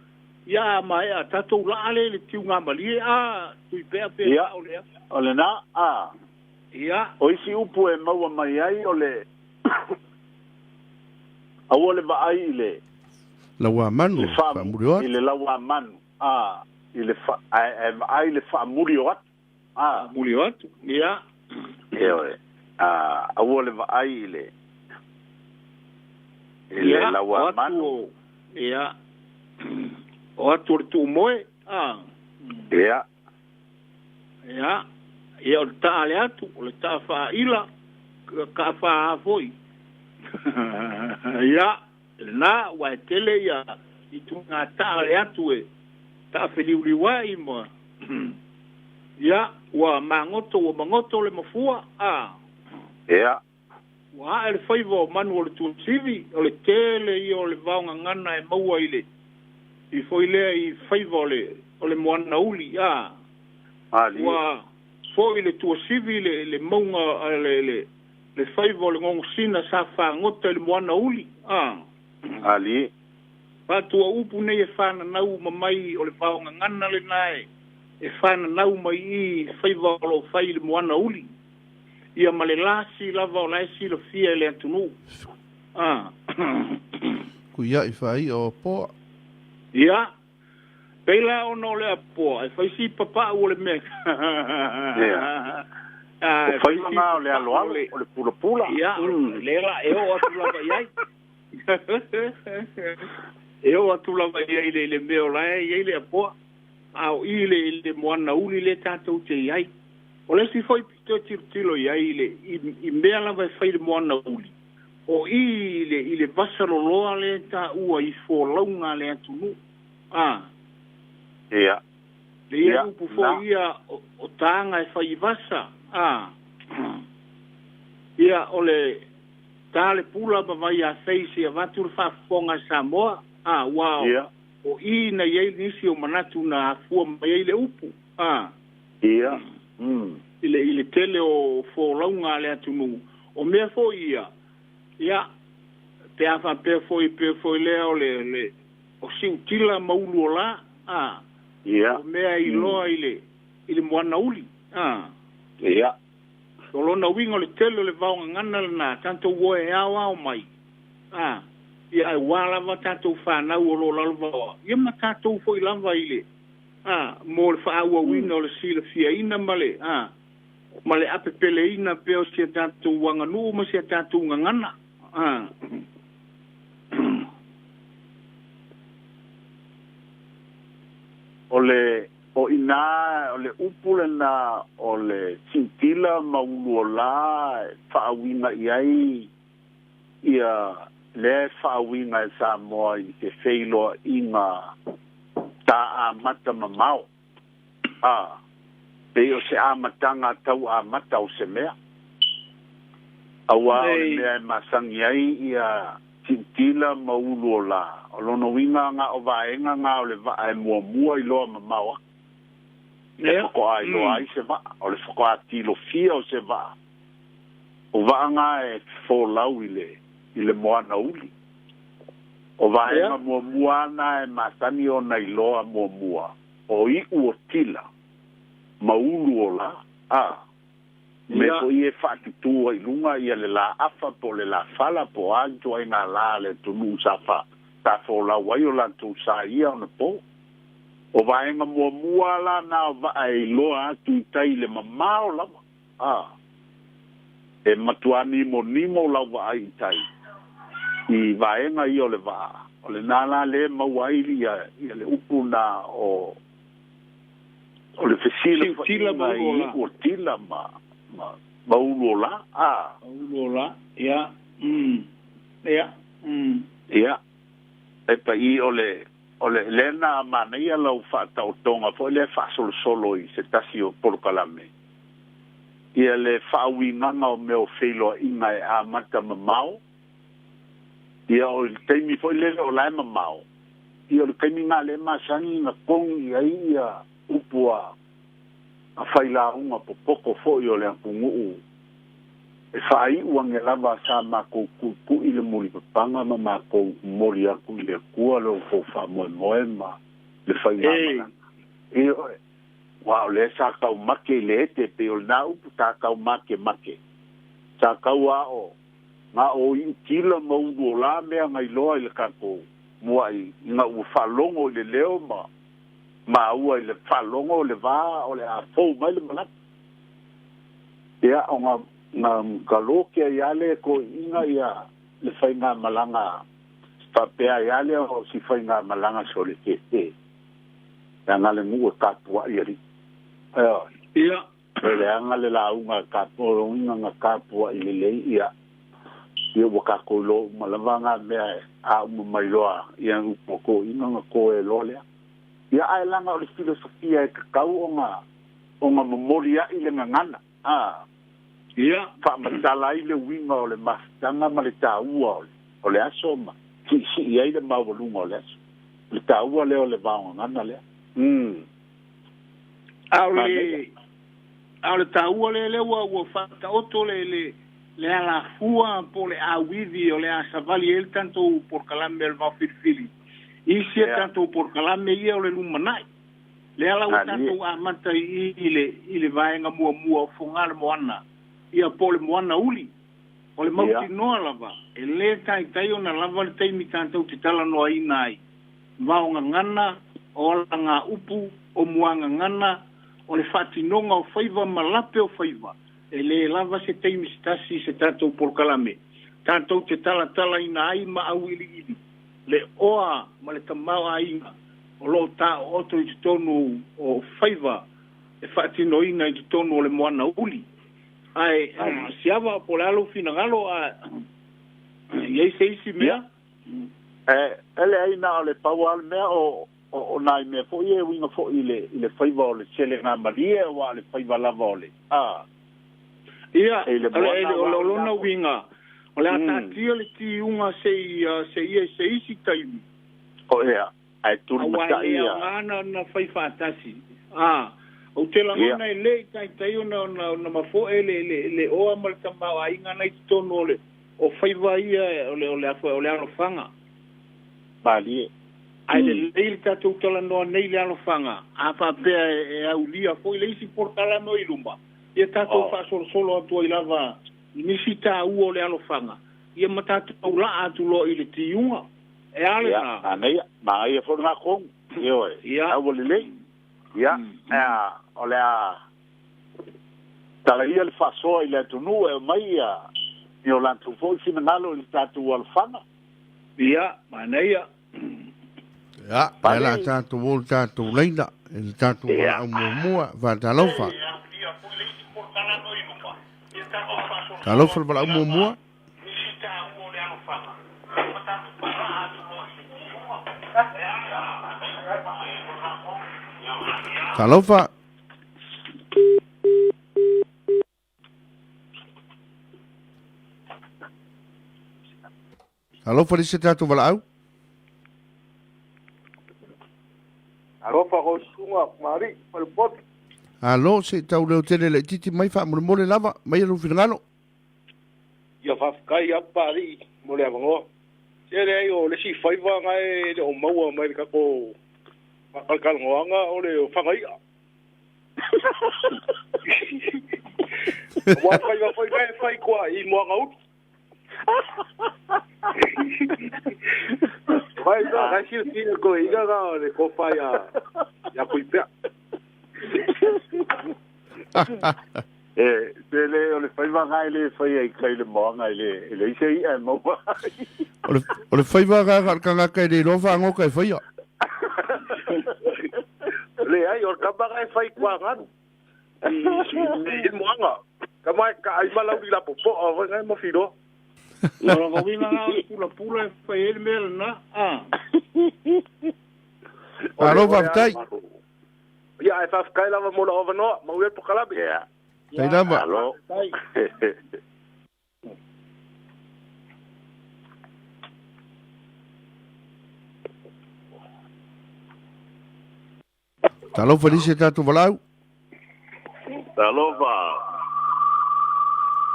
C: ia mai a tanto la le tiu ngambali tu pe
B: o le na
C: ia
B: o isi upu e maua mai ai o le aua le vaai i le
A: laua manu whaamuri o atu.
B: I le laua manu. I le vaai le whaamuri o atu.
C: Muri o atu, ia.
B: Eoe. Aua le vaai i le laua manu.
C: Ia. O atu o le tu moe.
B: Ia.
C: Ia. Ia o le taa le atu, o le taa wha ila. Ka wha hafoi. Ia, na wa tele ia i tu ngā tāre atu e tā whiliwai moa. Ia, wa mangoto le mafua.
B: Ia.
C: Wa ele whaiva o manu o le tuasivi, o le tele i o le vaunga ngana e maua i le. I whailea i whaiva o le moana uli, Wa fo i le tuasivi le maunga le whaiva o le ngongo sina sa whangota le moana uli.
B: Ali.
C: Patua upu nei e whana nau mamai o le whaonga ngana le nae. E whana nau mai i whaiva o lo whai le moana uli. ia ma le lasi lava o lai silofia e le atunu
A: kuia i fai o po
C: ia pela ona o le apoa e faisi papa o le mea
B: fai nga o le aloalo o le pula
C: ia le la e o atu lava iai e o atu lava iai le mea o lai iai le apoa au i le moana uli le tātou te iai o le si foi pito tilo iai le i mea lava e fai le moana uli o i le vasaroloa le ta ua i fōlaunga le atunu
B: ia
C: le ia upu fo ia o tanga e fai vasa ia o le tale pula ma vai a feisi a vatu le whaafonga Samoa wow o i na iei nisi o manatu na afua ma iei le upu
B: ia
C: ile tele o fōlaunga le atunu o mea fo ia pe afa pe foi lea o le o siutila maulu o la
B: ia
C: o mea i loa ile moana uli
B: ia
C: o lona winga le tele le vaonga ngana lana tanto ua e awa o mai ia e wala tatou whanau o lo lalva ia ma tatou foi lava ile mo le whaaua wina o le sila fia ina male male ape pele ina peo sia tatou wanga nuu ma sia tatou ngangana
B: o le upule na o le sintila maulu o la whaawinga iai ia le whaawinga e Samoa i te wheiloa inga ta a mata mamao pe o se amatanga tau a mata o se mea awa o le mea e masangi ai ia sintila maulu o la o lono winga nga o vaenga nga o le va e mua i loa mamawa le foko ai lo ai se va o le foko ati lo fia o se va o va nga e fo lau ile moana uli o vaenga mua na e masani o na iloa mua o i uotila maulu o la me ko ie whakitua i lunga ia le la afa po le la fala po anto ai ngā la le tunu safa ta fo la wai o la tu sa ia o na po o vaenga mua la na o va ai loa atu i tai le mamao lava e matuani mo nimo la va ai tai i vaenga i o le va o le nala le mauaili ia le upu na o le fesila o tila maulola
C: maulola ia
B: e pa i o le lena mana ia lau whaatautonga fo le whaasolo i se tasi o polokalame ia le whaawinganga o meo wheloa inga e a mata mamao ia o le teimi fo le o lai mamao ia o le teimi ngā le masangi na kongi ia upua a whaila unga po poko fo i o le apungu e whai uange lava sa mako ku i le muri papanga ma mako mori aku i le kua leo fo wha moe ma le whainga e wow le sa kau make le ete pe o na upu ta kau make sa kau a o nga o i kila maungu o la mea ngai loa i le kako mua i nga u whalongo i le leo ma ua i le whalongo le vā o le a fau mai le malap ia o nga kalokia iale ko inga ia le whainga malanga papea iale o si whainga malanga so le kete ia nga le mua kapua iari
C: ia
B: le anga le launga kapua inga nga kapua i le lei ia ia wakako lo malavanga mea a umamailoa ia upoko inga nga koe lo lea ia ai langa o le filosofia e kakau o nga memoria i le ngangana
C: ia
B: whaamatala i le winga o le mastanga ma le tāua o le aso ma si ia i le mawalunga o le aso le tāua leo le vāonga ngana lea
C: au le tāua le ua whaka oto le ala fua po le awivi o le asavali el tanto por kalame el mawhirifiri isi tanto por kalame ia o le lumanai le ala tanto amata i le vaenga mua o fungala moana ia po le moana uli o le mauti noa lava e le tai ona lava le taimi tātou te tala noa ina ai vaonga ngana o langa upu o muanga ngana o le whatinonga o whaiva malape o whaiva e le lava se taimi stasi se tātou porkalame tātou te tala ina ai ma au ili le oa ma le tamau ainga o lo ta o to i tonu o whaiva e whaatinoina i tonu o le moana uli ai siava po le alo finagalo a iei se isi mea
B: ele aina o le pau ale mea o nai mea fo i e winga fo i le whaiva o le tele ngā marie o le whaiva lava o le
C: ia o lona winga o le atatia le ti unga se isi taimi
B: o ea ai turi mata ia
C: ngana na whaifa atasi o te langona e le tai na mafo le oa ma le tamau a inga nei tono ole o whaiva ia o le alofanga
B: Bali
C: ai le le tātou tala noa nei le alofanga a whapea e au lia fo i le isi portala no i lumba ia tātou whasolo atua i lava nisi tā ua o le alofanga ia ma tātou la atu lo i le tiunga e ale na
B: anei ma ia fo nga kong ia au le le ia o le tala ia le fasoa i le tunu e mai i o lantu fo i finangalo i tātou alofanga
C: ia manei
A: ia e la tātou o tātou leina e le tātou au mua va talofa talofa le au mua talofa talofa le se tātou au
D: Alofa ko sunga mari pal pot.
A: Alo se tau leo tele le titi mai fa mole lava mai lu finalo.
D: Ia fa kai apa ri mole avango. Se le ai o le si faiva ngai le o maua mai ka ko kal ngoanga o le fa ngai. Wa fai kwa I mo ngau. Vai da gashi si ko iga ga le ko fa ya kuipea.
B: Tele o le faiva ngai le fai ai kai le mo ngai le ise I mo.
A: O le faiva ga ka kai le no fa ngo kai fai.
D: Le ai o ka ba ga fai kwa ngan. I mo nga. Ka mai ka ai mala wi la popo o ngai mo firo.
C: Ora go vina pula fai ele mel na
A: Alo va tai.
D: Ya ai fa kai lava mo over no, ma ue po kala be.
A: Tai lava.
B: Alo.
A: Talo felice tatu valau.
B: Alo va.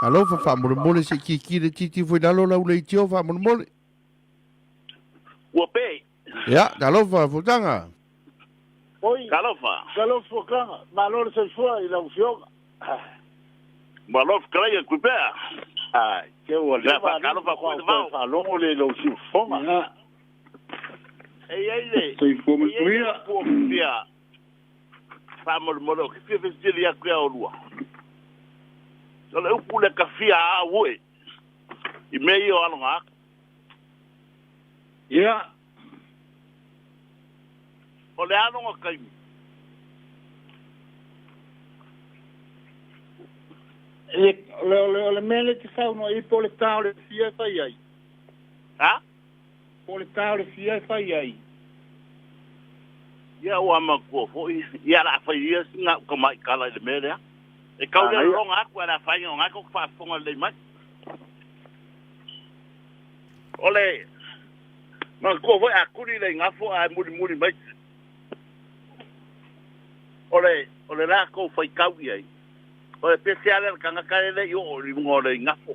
A: Alo fa mole se ki le titi foi dalo la ule tio fa mole.
B: Ua pe.
A: Ya, dalo fa futanga.
B: Oi. Kalofa kanga. Malor se fua I la ufioga. Malor kaya kupea. Ke o le fa kalofa ko fa longo le lo si fonga. Ei.
C: Sei fomo
B: pia. Fa molo ke fi ya kwa o lua. So le upu le kafia a ue. I mei o alonga.
C: Ia.
B: O le alonga kaimi.
C: Le mele te sau no I po le tau le fia fai ai.
B: Ha?
C: Po le tau le fia fai ai.
B: Ia o ama ko fo ia la fai ia singa ko mai kala le mele. E kau le longa ko la fai nga ko fa fonga le mai. Ole. Ma ko foi a kuri le ngafo a muri mai. Ole la ko foi kau ia. Ole especial el kanga kale yo ri ngore ngafo.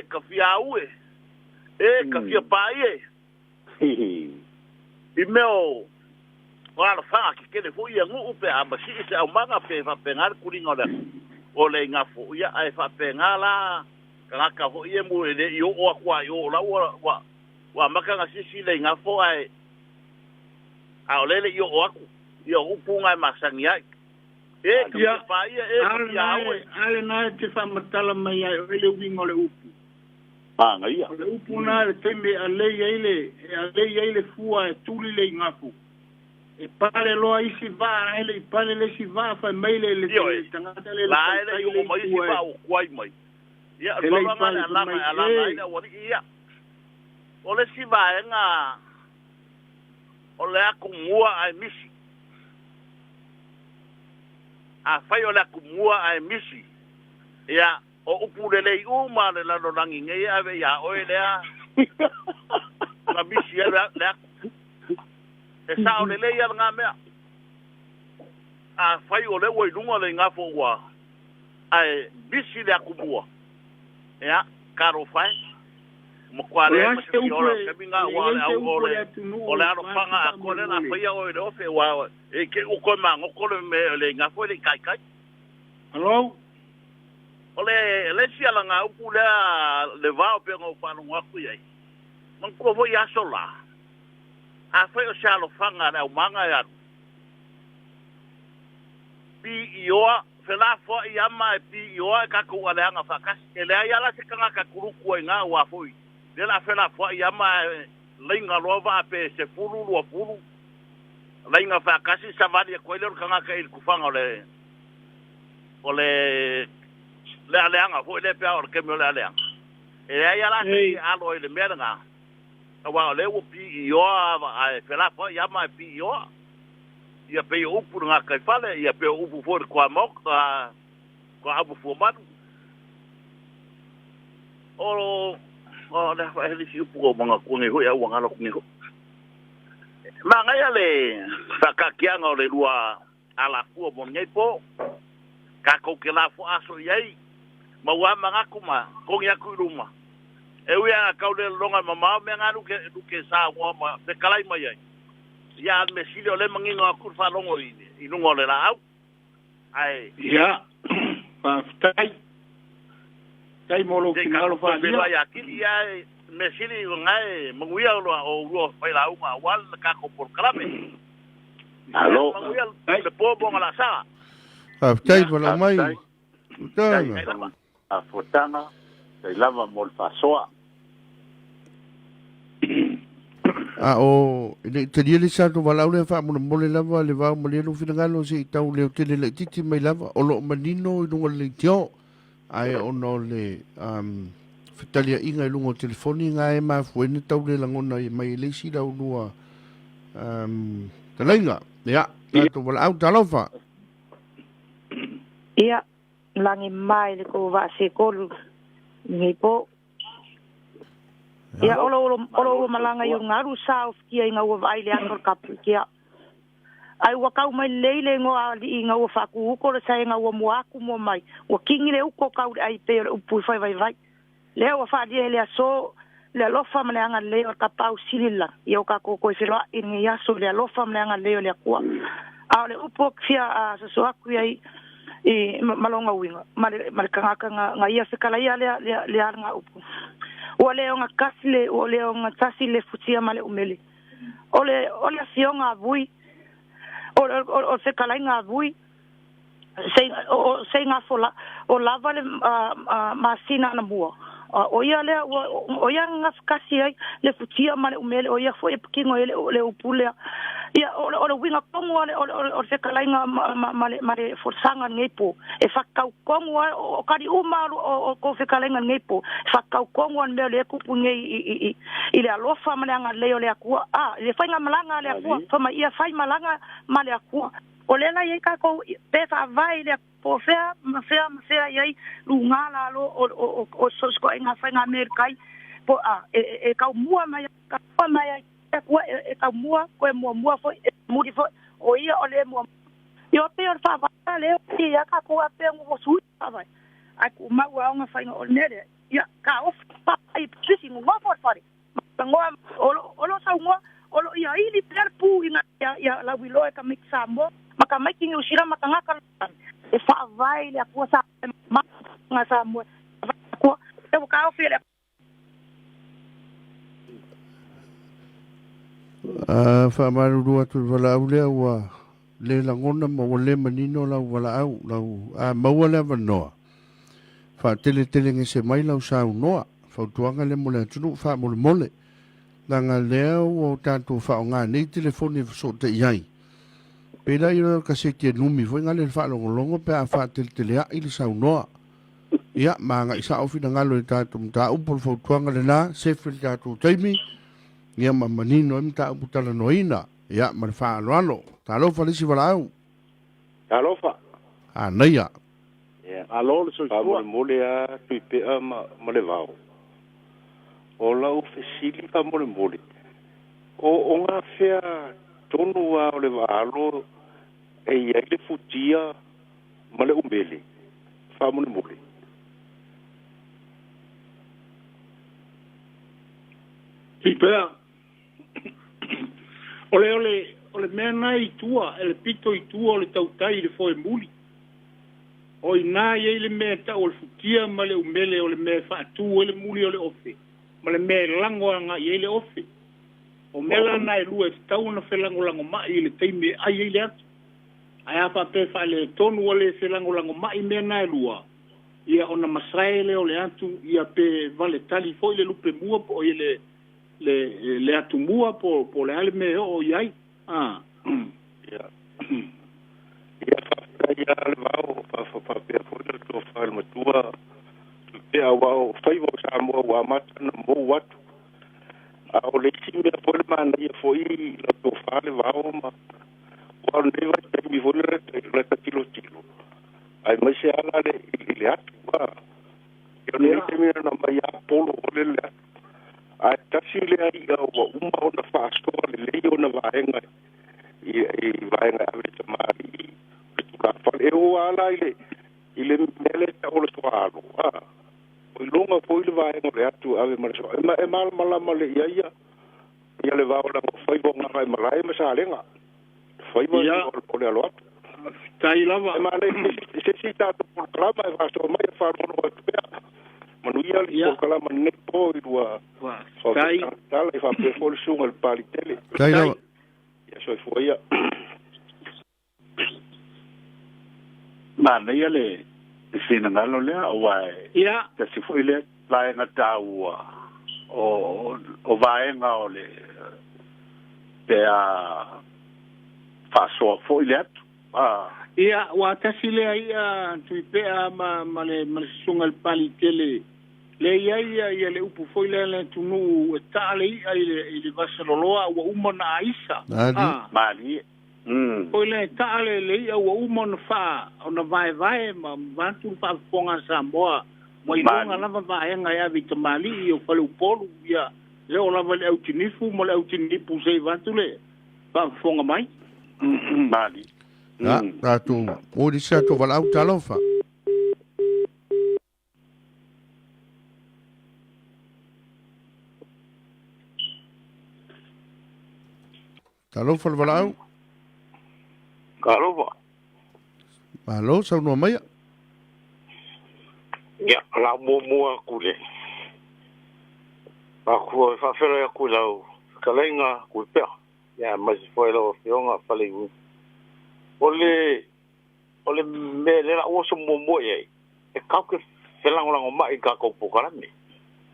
B: Ka fia ue. Ka fia pai. I meo Ora fa ke le fo ia ngu pe a masi se au manga pe fa pengar kulinga o le nga fo ia ai fa pengala ka fo ia mu le yo o kwa yo la wa maka nga sisi le nga fo ai a le yo o aku yo upunga masangia
C: ia pa ia ale na te fa matala mai ai le wingo le upu
B: ia
C: le upu na le teme a le fua tuli le nga fo e pare loa isi va ele pare le si va fa maile le tangata le
B: la ele yo mo isi va o kwai mai ia lo manga ala ina wori ia o le si va nga o le akumua ai misi a fai o le akumua ai misi ia o upu le uma le lalo langi ngai ave ia o ele a la misi le e sa o le ia nga mea a fai o le wailunga le ngafo wa ai bisi le akumua ia karo fai mo kwale mo se ola ke binga wa o le aro fanga a kole na fai o le ofe wa e ke o ko mango ko le ngafo le kai
C: hello
B: ole si ala nga upu le va o pe ngo fa no wa ku ye mon ko vo ya sola a fai o sa lo fanga na manga ya pi ioa fela fo ia mai pi ioa ka ko ale anga fa ka ele ia la se kanga ka kuru ko nga wa foi de la fela fo ia mai linga lova pe se fulu lo fulu linga fa ka si savali ko ile kanga ka il kufanga ole le ale anga fo ile pe or ke me le ale anga ele ia la se alo ile meranga wa le wo pi ioa a fela fo ia mai pi ioa ia pe upu nga kai fale ia pe upu for kwa mok ko abu fo man o le fa ele si upu ko manga ko nge ho ya wanga lo nge ho manga ya le saka kianga le lua ala fu mo nge po ka ko ke la fo aso yai ma wa manga kuma ko ya ku luma e wi anga ka le longa mama me nga lu ke sa wa ma pe kalai mai ai ya me silio le mangingo a kurfa longo i lungo le la au ai
C: ya pa tai molo ki ngalo fa
B: ya kili ya me silio ngai manguia o fai la uma wal ka ko por klame alo manguia le pobo ngala sa
A: tai wala mai
B: tanga a fotanga tai lava mol fa soa
A: o te dia le sa to wala le fa mo le lava le va mo le no fina galo si tau le te le titi mai lava o lo manino i lungo le tio ai ono le fitalia inga i lungo telefoni nga e ma fuene tau le langona i mai le si da unua te lenga ya to wala au talofa
E: ia langi mai le ko va se kolu ngi po ia olo malanga yo ngaru south kia inga wa vai le angor kapu kia ai wa kau mai leile ngo ali inga wa faku ko le sai nga wa moaku mo mai wa kingi le uko kau ai pe upu fai vai le wa fa die le so le lofa mane anga le o kapau silila yo ka ko ko filo ingi ya so le lofa mane anga le le kwa a le upo fia a so aku ai e malonga winga mal kanga nga ia se kala ia le anga upu o le nga kasle o le nga tasi le futia male umele o le fionga vui o se kalainga vui se nga fola o lava le masina na mua o ia nga kasi ai le futia male umele o ia foi pekingo le upule ia o le winga kongo o se kalainga male forsanga ngepo e fakau kongo o kari umaru o ko se kalainga ngepo fakau kongo me le kupu nge ile alofa male anga leo le akua le fainga malanga le akua fama ia fai malanga male akua o le la yeka ko pesa vai le po fea mafea yai lungala lo o sosko inga fainga amerikai po e ka mua mai kwa e ka mua ko mua fo muri fo o ia o le mua yo pe o fa le ia ka ko ape ngo su vai a ku ma wa nga fa ngo nere ya ka o fa ai pisi ngo fo fare ngo o lo sa ngo o lo ia ili per pu ina ia la wilo e ka mixambo maka making usira maka ngaka e fa vai le ko sa ma nga sa mo ko e ka o fere
A: fa maru tu wala ule wa le langona mo le manino la wala au la ma wala vano fa tele nge se mai la sa no fa tuanga le mo le tunu fa mo mole langa leo o tanto fa nga nei telefoni so te yai pela io ka se te numi foi nga le fa longo pe a fa tele a ile sa no ia ma nga isa ofi nga lo tanto ta upol fa tuanga le na se fil ta tu taimi ia ma manino im ta uputala noina ia ma fa alo talo fa lisi wala au
D: Talo fa.
A: naia
B: ia alo le so
D: Mo le a tupe ma le vao. O la ofisili pa mo le mole. O nga fea tonu a o le valo e ia le futia ma le umbele. Fa mo le mole.
C: Pipea. Ole mena i tua, ele pito i tua o le tautai le foi muli. O ina ye le me ta o le futia ma le umele o le me fa tu o le muli o le ofe. Ma le me lango nga ye le ofe. O mela na e lua tau na fe lango mai le teime ai ye le atu. Ai apa pe fa le tonu o le fe lango mai me na e lua. Ia ona masaele o le atu ia pe vale tali foi le lupe mua po ye le atu mua po le ale me o iai.
D: Ia. Ia fa ia le vao fa pe foi le to fa le matua. Pe a wao fai wo sa mo wa mata na mo watu. A o le si me po le mana ia foi le to fa le vao ma. Wa ne va te mi vo le tilo. Ai mai se ala le atu wa. Yo ne te mi na mai a polo o le atu. Ai tasi le ai wa uma ona fa sto le ona vaenga. I vaenga ave te mari. Ka fa e o ala ile mele ta o le swalo. O longa foi le vaenga le atu ave mari so. E mal mala ia ia le va ola foi bo nga mai malai ma sa lenga. Foi bo o le alo.
C: Tai lava.
D: Ma le se ta to programa e va sto mai fa no o pe. Manuia le programa ne po i dua. Tai tala fa pe fol sunga il palitele.
A: tai lava
D: Ya so foi ia.
B: ma nei ale sina ngalo le o ai
C: Ia.
B: te si foi le vai na taua o vai nga o le te a fa so foi le
C: Ia, wa tasi le ai tui pea ma le sunga il pali tele. Le ia le upu foi le tunu e taale i le vasaloloa ua umana aisa.
B: mali
C: Foi le taale le ia ua umana faa ona vai ma vantu faa fonga Samoa. Mo i longa lava vaenga ia vita mali i o fale upolu ia. Le o lava le autinifu mo le autinifu sei vantu le faa fonga mai.
B: mali
A: tu o di sa to wala au talofa talofa wala au
D: Kalova.
A: malo sa no mai
D: Ya, la mo kule. Aku fa fero ya kulau. Kalenga ku pe. Ya, mas foi lo fionga fale. Ole me le la oso mo ye. E ka ke felang mai ka ko pokarami.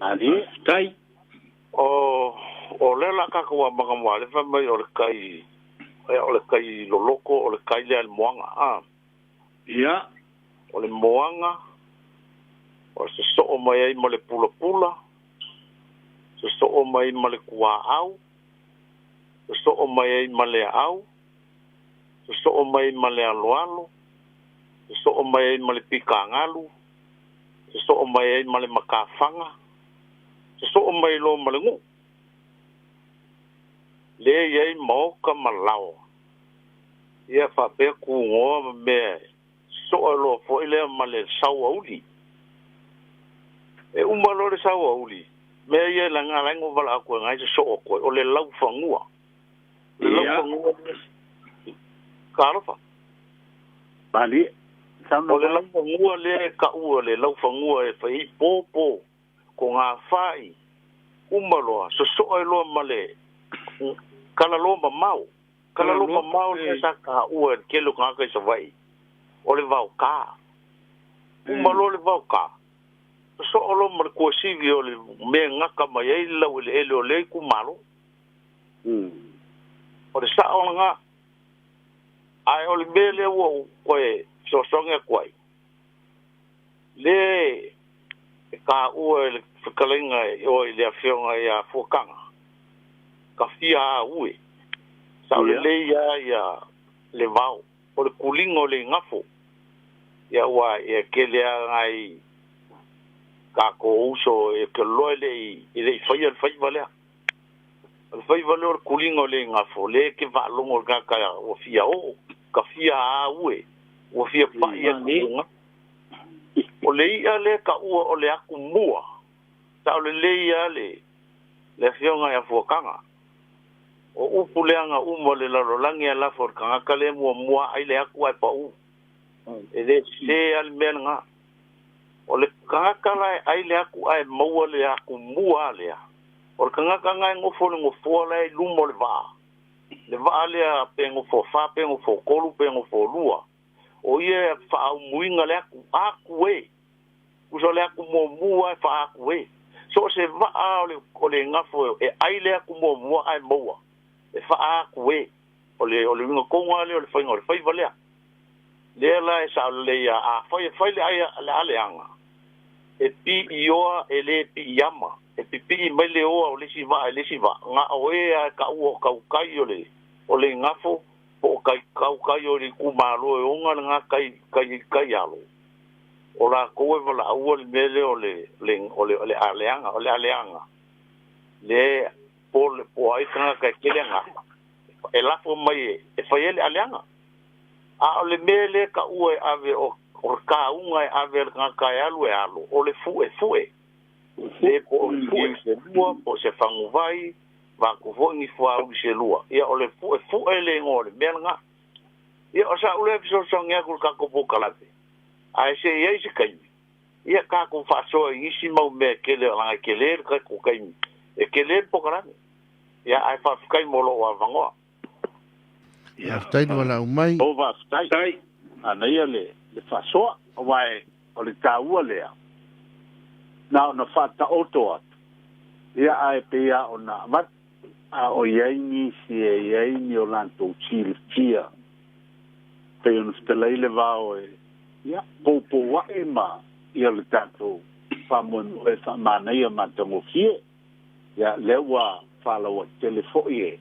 B: ali
C: Tai.
D: O le la ka ko ma ma le fa mai ole kai lo loko ole kai le moanga.
C: Ia.
D: Ole moanga. O se so o mai mo le pula. Se so o mai mo le kua au. Se so o mai mo le au. Se so o mai mo le aloalo. Se so o mai mo le pikangalu. Se so o mai mo le makafanga. Se so o mai lo mo le ngu. Le ye mo ka malao. Ia fa pe ku ngo me so lo fo ile mo le sauli. E umalo le sauli. Me ye la ngala ngo vala ko ngai so ko o le lau fangua. le lau kalofa
B: bali
D: o le lau fangua le ka ua le lau fangua e whai pōpō ko ngā whai umaloa so ai loa male kala loma mau le sa ka ua ke lo ka sa vai o le vau ka umalo le vau ka so lo mar ko sivi o le me ngaka mai ai lau le ele o le ku malo o le sa o nga ai o le bele o koe so songa kwai le ka ua le whakalinga o le awhionga ia fuakanga ka fia ue sa le leia ia le vau o le kulingo le ngafo ia ua ia kelea ngai ka ko uso e ke loele i le whaia le whaivalea le whaivalea o le kulingo le ngafo le ke vaalongo ka o fia o ka fia ue o fia pa ia kulinga o le ia le ka ua o le aku mua sa o le leia le fionga ia fuakanga o upu leanga umo le larolangi a la for kanga kale mua ai le aku ai pa u e le se al menga o le kanga kala ai le aku ai maua le aku mua le o kanga kanga ngofo le ngofo le lumo le va le pe ngofo fa pe ngofo kolu pe ngofo lua o ia fa muinga le aku e uso le aku mua fa aku e so se va o le ngafo e ai le aku mua ai maua e fa aku e o le ngokonga le o le fainga o le faivalea le la e sa le ia a fai le ai le aleanga e pi ioa e le pi yama e pi mai le o le siva nga o e ka u ka kai o le ngafo o kai o le kumalo e onga nga kai alo o la ko e vala u le mele o le aleanga le po ai kanga ka kelenga e la fo mai e fai le aleanga a o le mele ka u e ave o ka unga e ave ka kai alu e alo o le fu e le po se lua po se fangu vai va ku vo ni fo au se lua ia o le fu e le ngole menga ia o sa ule so songa ku ka ko pokalape ai se ia se kai ia ka ko fa so i si mau me ke le la ke le ka ko kai e ke le pokalape ia ai fa kai molo wa vango
A: ia tai no la umai
B: o va tai ana ia le fa so vai o le taua le na fata oto ia ai pe ia ona vat a o yaini si yaini o lanto chia pe un stelaile vao ia po wa ema ia le tanto famon e fa mana ia matango fie ia lewa fala o telefone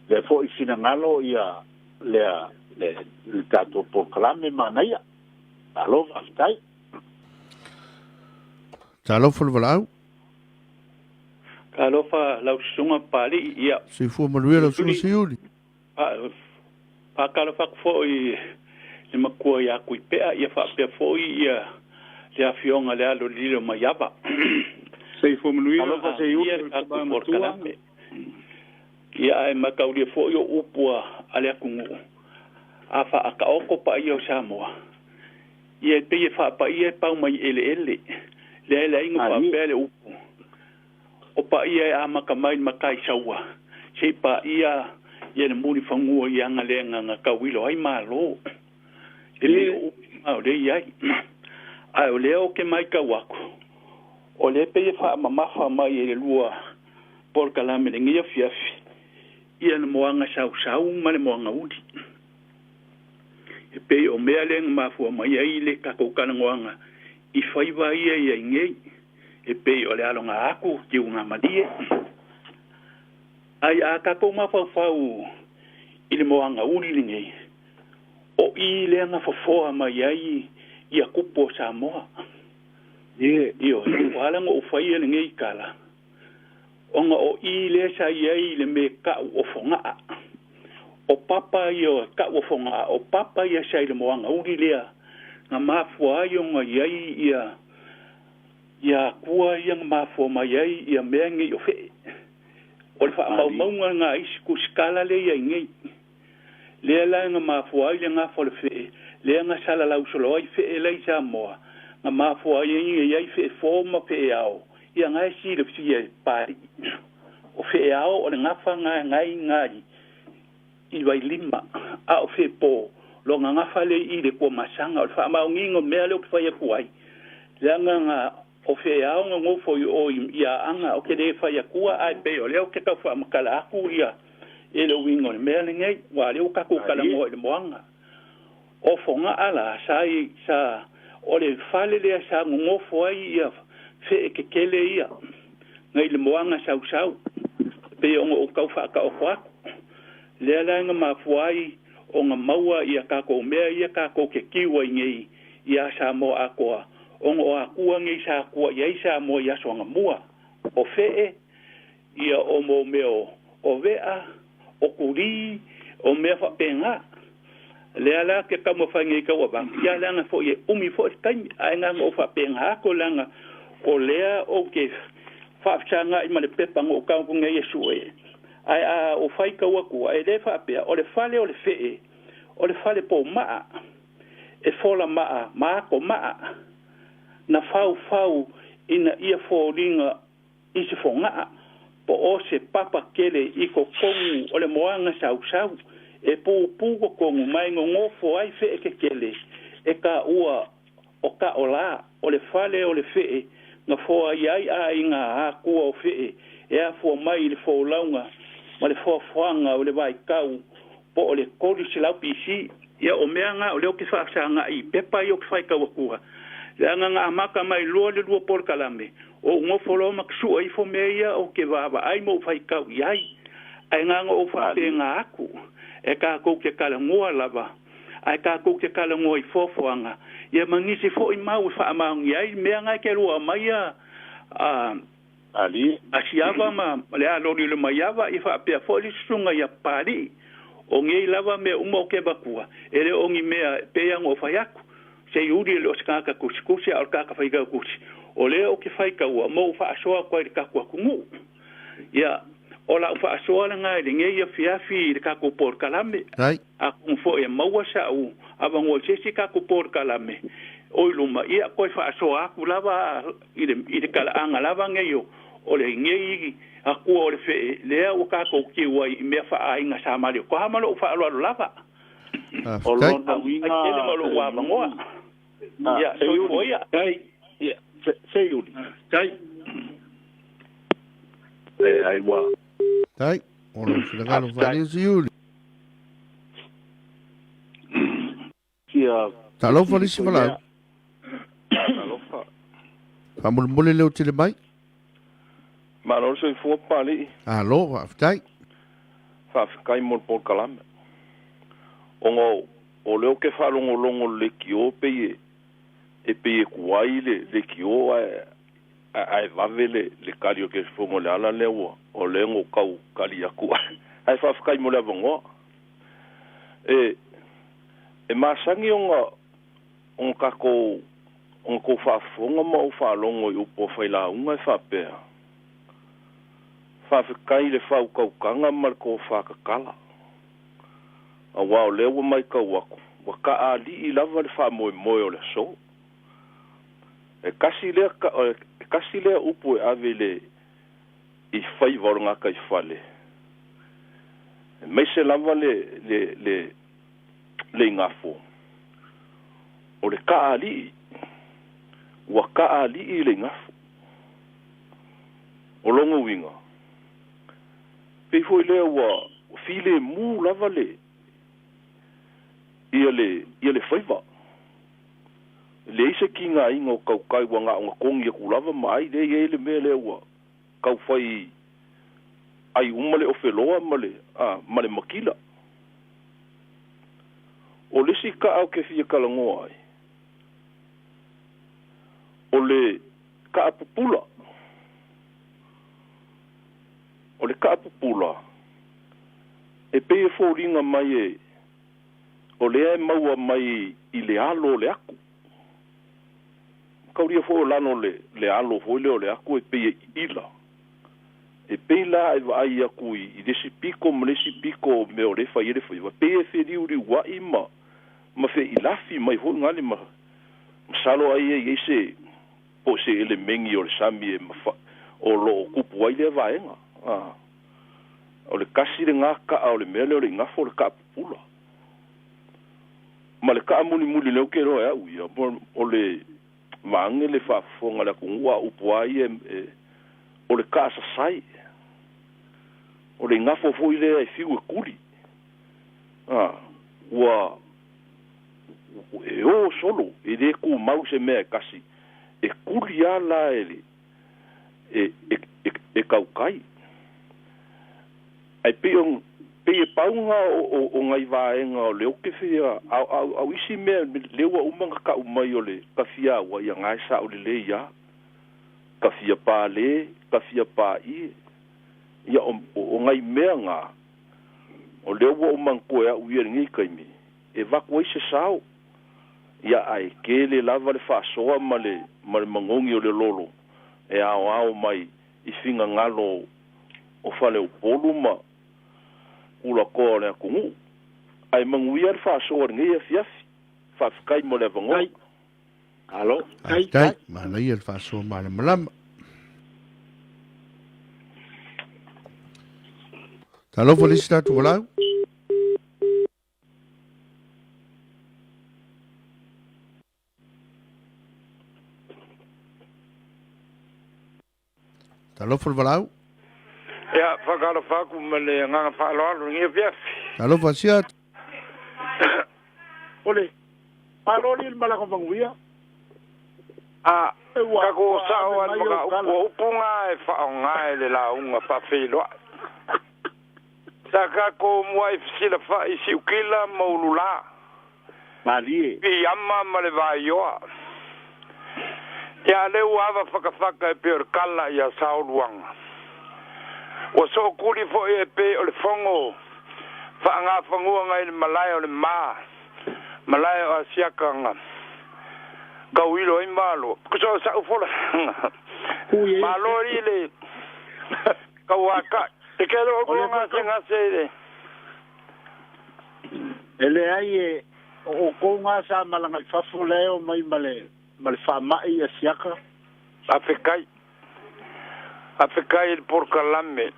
B: le foi fina ngalo ia le tanto por clame mana ia alo vastai
A: talo fol valau
C: kalofa lau sunga pali ia
A: se fu manuela su siuli
C: pa kalofa fo i le makua ia kuipea ia fa pe fo ia le afionga le alo lilo mayaba se fu manuela kalofa se ia ku porkala ia e makauli fo yo upua ale kungu afa aka oko pa ia Samoa ia te fa pa ia pa mai ele le ingo pa pele upu o pa ia a makamai makai saua se pa ia le muni fangua ia ngalenga nga kawilo ai malo ele o le ia ai o le o ke mai kawako o le pe fa mamafa mai ele lua por kalame ngia fiafi ia no moanga sau male moanga udi e pe o mealeng mafu mai ai le kakokana ngoanga i faiva ia ngei e pe o le alonga aku ki una madie ai aka ko mafau ile moanga uli ngei o i le nga fofo mai ai ia kupo Samoa io wala ngo fai ngei kala onga o i le sa ai le me ka o fonga o papa io ka o fonga o papa ia sa le moanga uli le nga mafu ayo nga ai ia kua yang mafo mai ai ia mengi o fe
F: o le whaamaunga ngā isi ku skala le ia ngei. Lea la ngā mafua le ngā fole fe, lea ngā sala lau solo ai fe le sa moa. Ngā mafua iai fe fōma fe au. Ia ngā si le fia pari. O fe au o le ngafa ngai I vai lima. A o fe po. Lo ngā ngafa le I le kua masanga. O le whaamaungingo mea leo ki whaia kuai. Lea ngā o fe au ngā ngofo o ia anga o ke le whaia kua ai pe o leo ke kau whaamakala aku ia. E le wingo le mea le ngai. Wa leo kako kala moa I le moanga. O fonga ala sa o le whale lea sa ngofo ai ia fe ke kele ia. Ngai le moanga sau. Pe o kau whaaka o whaako. Lea lainga mafuai o ngā maua ia kako mea ia kako ke kiwa ngei ia sa mo akoa. O akua ngei sa akua ia sa mo ia soanga mua. O fee ia o mo meo o vea, o kuri, o mea whapenga. Lea la ke kama whangi ka wabang. Ia langa fo ia umi fo kaimi. Ai nganga o whapenga ko langa o lea o ke whaafsanga I male pepanga o kaungu ngei Yesu e. Ai o fai ka waku ai le whaapea o le fale o le fee o le fale po maa e fola maa ko maa na fau ina ia fōringa I se fonga po o se papa kele I ko kongu o le moanga sau e pū ko kongu mai ngofo ai fee ke kele e ka ua o ka ola o le fale o le fee nga fōa iai a inga a kua o fee e a fōa mai le fōlaunga ma le fōwhanga o le vai kau po o le kori se lau pisi ia o mea ngā o leo ke whaafsanga I pepa I o ke whai kawakua le anga ngā amaka mai lua le lua por kalame o ngofolo maksua I fo mea ia o ke wawa ai mo whai kau iai ai nganga o whape ngā aku e ka kou ke kala ngoa lava ai ka kou ke kala ngoa I fōwhanga ia mangisi fo I mau whaamaung iai mea ngai ke lua mai
B: Ali
F: asiava ma le alori le maiava I fa pe foli sunga ia pari o ngei lava me uma ke bakua ele ongi mea pe yang o faiaku se yuri le oskaka kusikusi al kaka faiga kusi o le o ke faika wa mo fa soa ko ka ku kungu ya ola fa soa nga le ngei ia fiafi le ka ku por kalame a kun fo e maua sa u abango se ka ku por kalame o iluma ia ko fa soa ku lava ile kala anga lava ngeyo o le ngei a kua o le fe lea o ka ko ki wa I mea fa ai nga sa mari ko ha malo fa alo lava
B: o lo na winga
F: ele malo wa bangoa ya so foi ya
B: se yuri ai wa
A: tai o lo se ngalo va ni yuri
B: kia
A: ta lo fa ni si fala fa mul le o tele mai
D: Ma no so fu pali.
A: Alo, aftai.
D: Fa kai mol por kalam. Ongo o leo ke fa longo le kio pe e pe kuai le kio ai vavele le kario ke fongo le ala le o lengo kau kali aku. Ai fa kai mol avongo. E masangi on kako on ko fa fongo mo fa longo u po fa la unga fa pe. Whawhikai le whaukaukaanga marko whakakala. A wao lewa mai kau aku. Wa ka a li I lava le whamoe moe o le so. E kasi lea upu e ave le I whai waronga kai whale. E mei se lava le ngafo. O le ka a li. Wa ka a li I le ngafo. O longo winga. Pe foi le wa file mu lava le ia le faiva le ise kinga ingo kau kai wanga nga kongi ku lava mai le mele wa kau fai ai umale o feloa male makila o le sika au ke fia kalangoa ai o le ka apupula o le kaapupula e pe e fōringa mai o le maua mai I le alo le aku kauria fo lano le alo fo le aku e pe ila e peila e vai aku I desi piko me o le fai wa pe fe ri wa ima ma fe ilafi mai ho ngali ma salo ai e se po se ele mengi o le sami e ma o lo kupu ai le vaenga o le kasi le ngaka o le mele o le ngafo le kapula ma le ka muli le ke ro ya uia o le vange le fa fonga la kungua upu ai o le kasa sai o le ngafo fo ile e fiu e kuli wa e o solo e de ku mau se me kasi e kuli ala ele e kaukai ai pe paunga o ngai vaenga o leo ke fia au isi me lewa umanga ka umai o le kafia wa ia ngai sa o le ia kafia pa le kafia pa I ia o ngai mea ngā o lewa umang koe a uia ngi kaimi e vakua se sao ia ai kele lava le whaasoa ma le mangongi o le lolo e ao mai I finga ngalo o fale o polu ma ula koa le kungu ai manguia le whaasoa ngi e fiafi whaafikai mo le vango alo
A: ai ma le ia le whaasoa ma le malama talo felicita tu walau talo fol walau
G: ya fakalo faku mele nganga falo ngi fiaf
A: talo fasia
B: ole paroli il mala konvanguia
G: kako sao an maka upunga e whaonga le la unga whawhelo saka ko mua I fisila wha I si ukila maulula
B: malie
G: I amma ma le vaioa ia leu ava whakawhaka e peo kala ia sauluanga o so kuri fo e pe o le fongo whaanga whangua ngai le malaya o le malaya o asiakanga kawilo I malo kuso sa ufola malo rile kawaka te kero o nga senga sele
B: ele ai o ko nga sa malanga fafuleo mai male fa mai asiaka
G: Afrikai il porcalame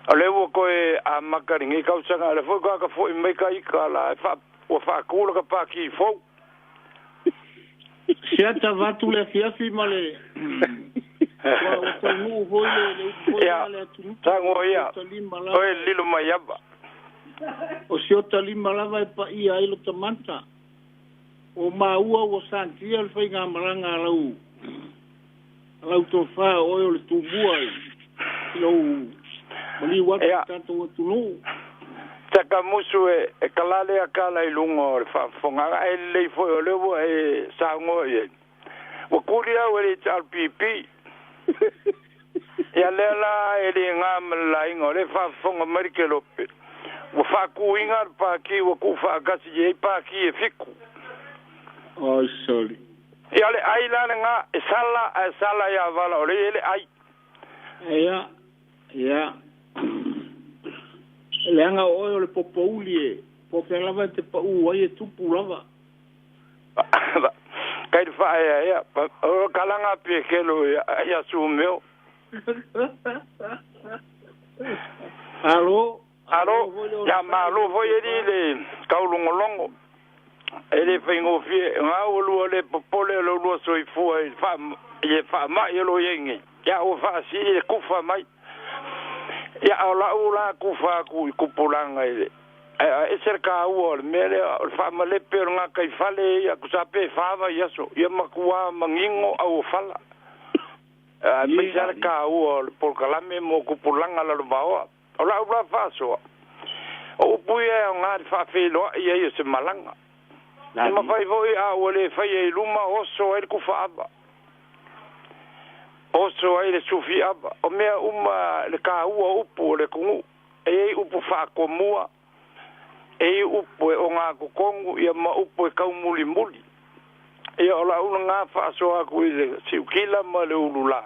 G: alewo ko e a makaringi kausanga le fo ka fo I mai kai kala fa o fa kula ka pa ki fo
C: Siata vatu le fiafi male. O tonu hoi le
G: tango ia. Oi lilo mayaba.
C: O siota lima lava e pa ia ilo tamanta. O maua o santia le fai ngā maranga lau. Lau to fa o le tubua. Lau mali watu tanto o tunu.
G: Taka musu e kalale a kala I lungo le whafonga e lei foi o lewo e saungo e o kuri au e le tal pipi ia lela e le ngā mala ingo le whafonga marike lope o whaku inga pa ki o ku whakasi e pa ki e fiku
C: oh sorry
G: ia le ai lana ngā e sala ia vala o le ele ai
C: ia Leanga o le popouli e pope lava te pa u ai e tupu lava.
G: Kai fa ia o kalanga pe kelo ia sumeo.
C: Alo
G: ya malo foi ele kaulongolongo. Ele fingo fie nga o lu le popole lo lu so I fu e fa ma e lo yengi. Ya o fa si e kufa mai. Ya ula kufa ku kupulanga ile e cerca o mele fa male per nga kai fale ya kusape fava yaso ya makua mangingo au fala me cerca o por kalame mo kupulanga la bao ula faso o puia nga fa felo ia se malanga ma fai voi a ole fai luma oso el kufaba oso ai le sufia o mea le ka ua upu le kungu e upu fa komua e upu o nga kokongu ia ma upu e kaumuli muli e ola una nga fa so aku ile siukila ma le ulula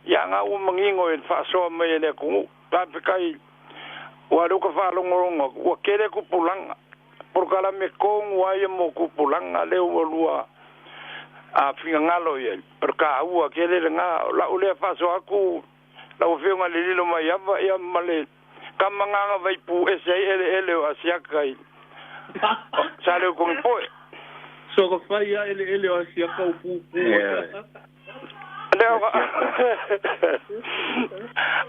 G: ya nga u mangingo e fa so me ne ku ta kai wa do ka fa longo wa kere ku pulanga por kala me con wa ye mo ku pulanga le o lua a finga ngalo ye per ka u kere nga la u le fa so aku la u finga le lo mai ya male kamanga vai pu ese ele o asia kai sale con po
C: so ko fa ya ele o asia ka pu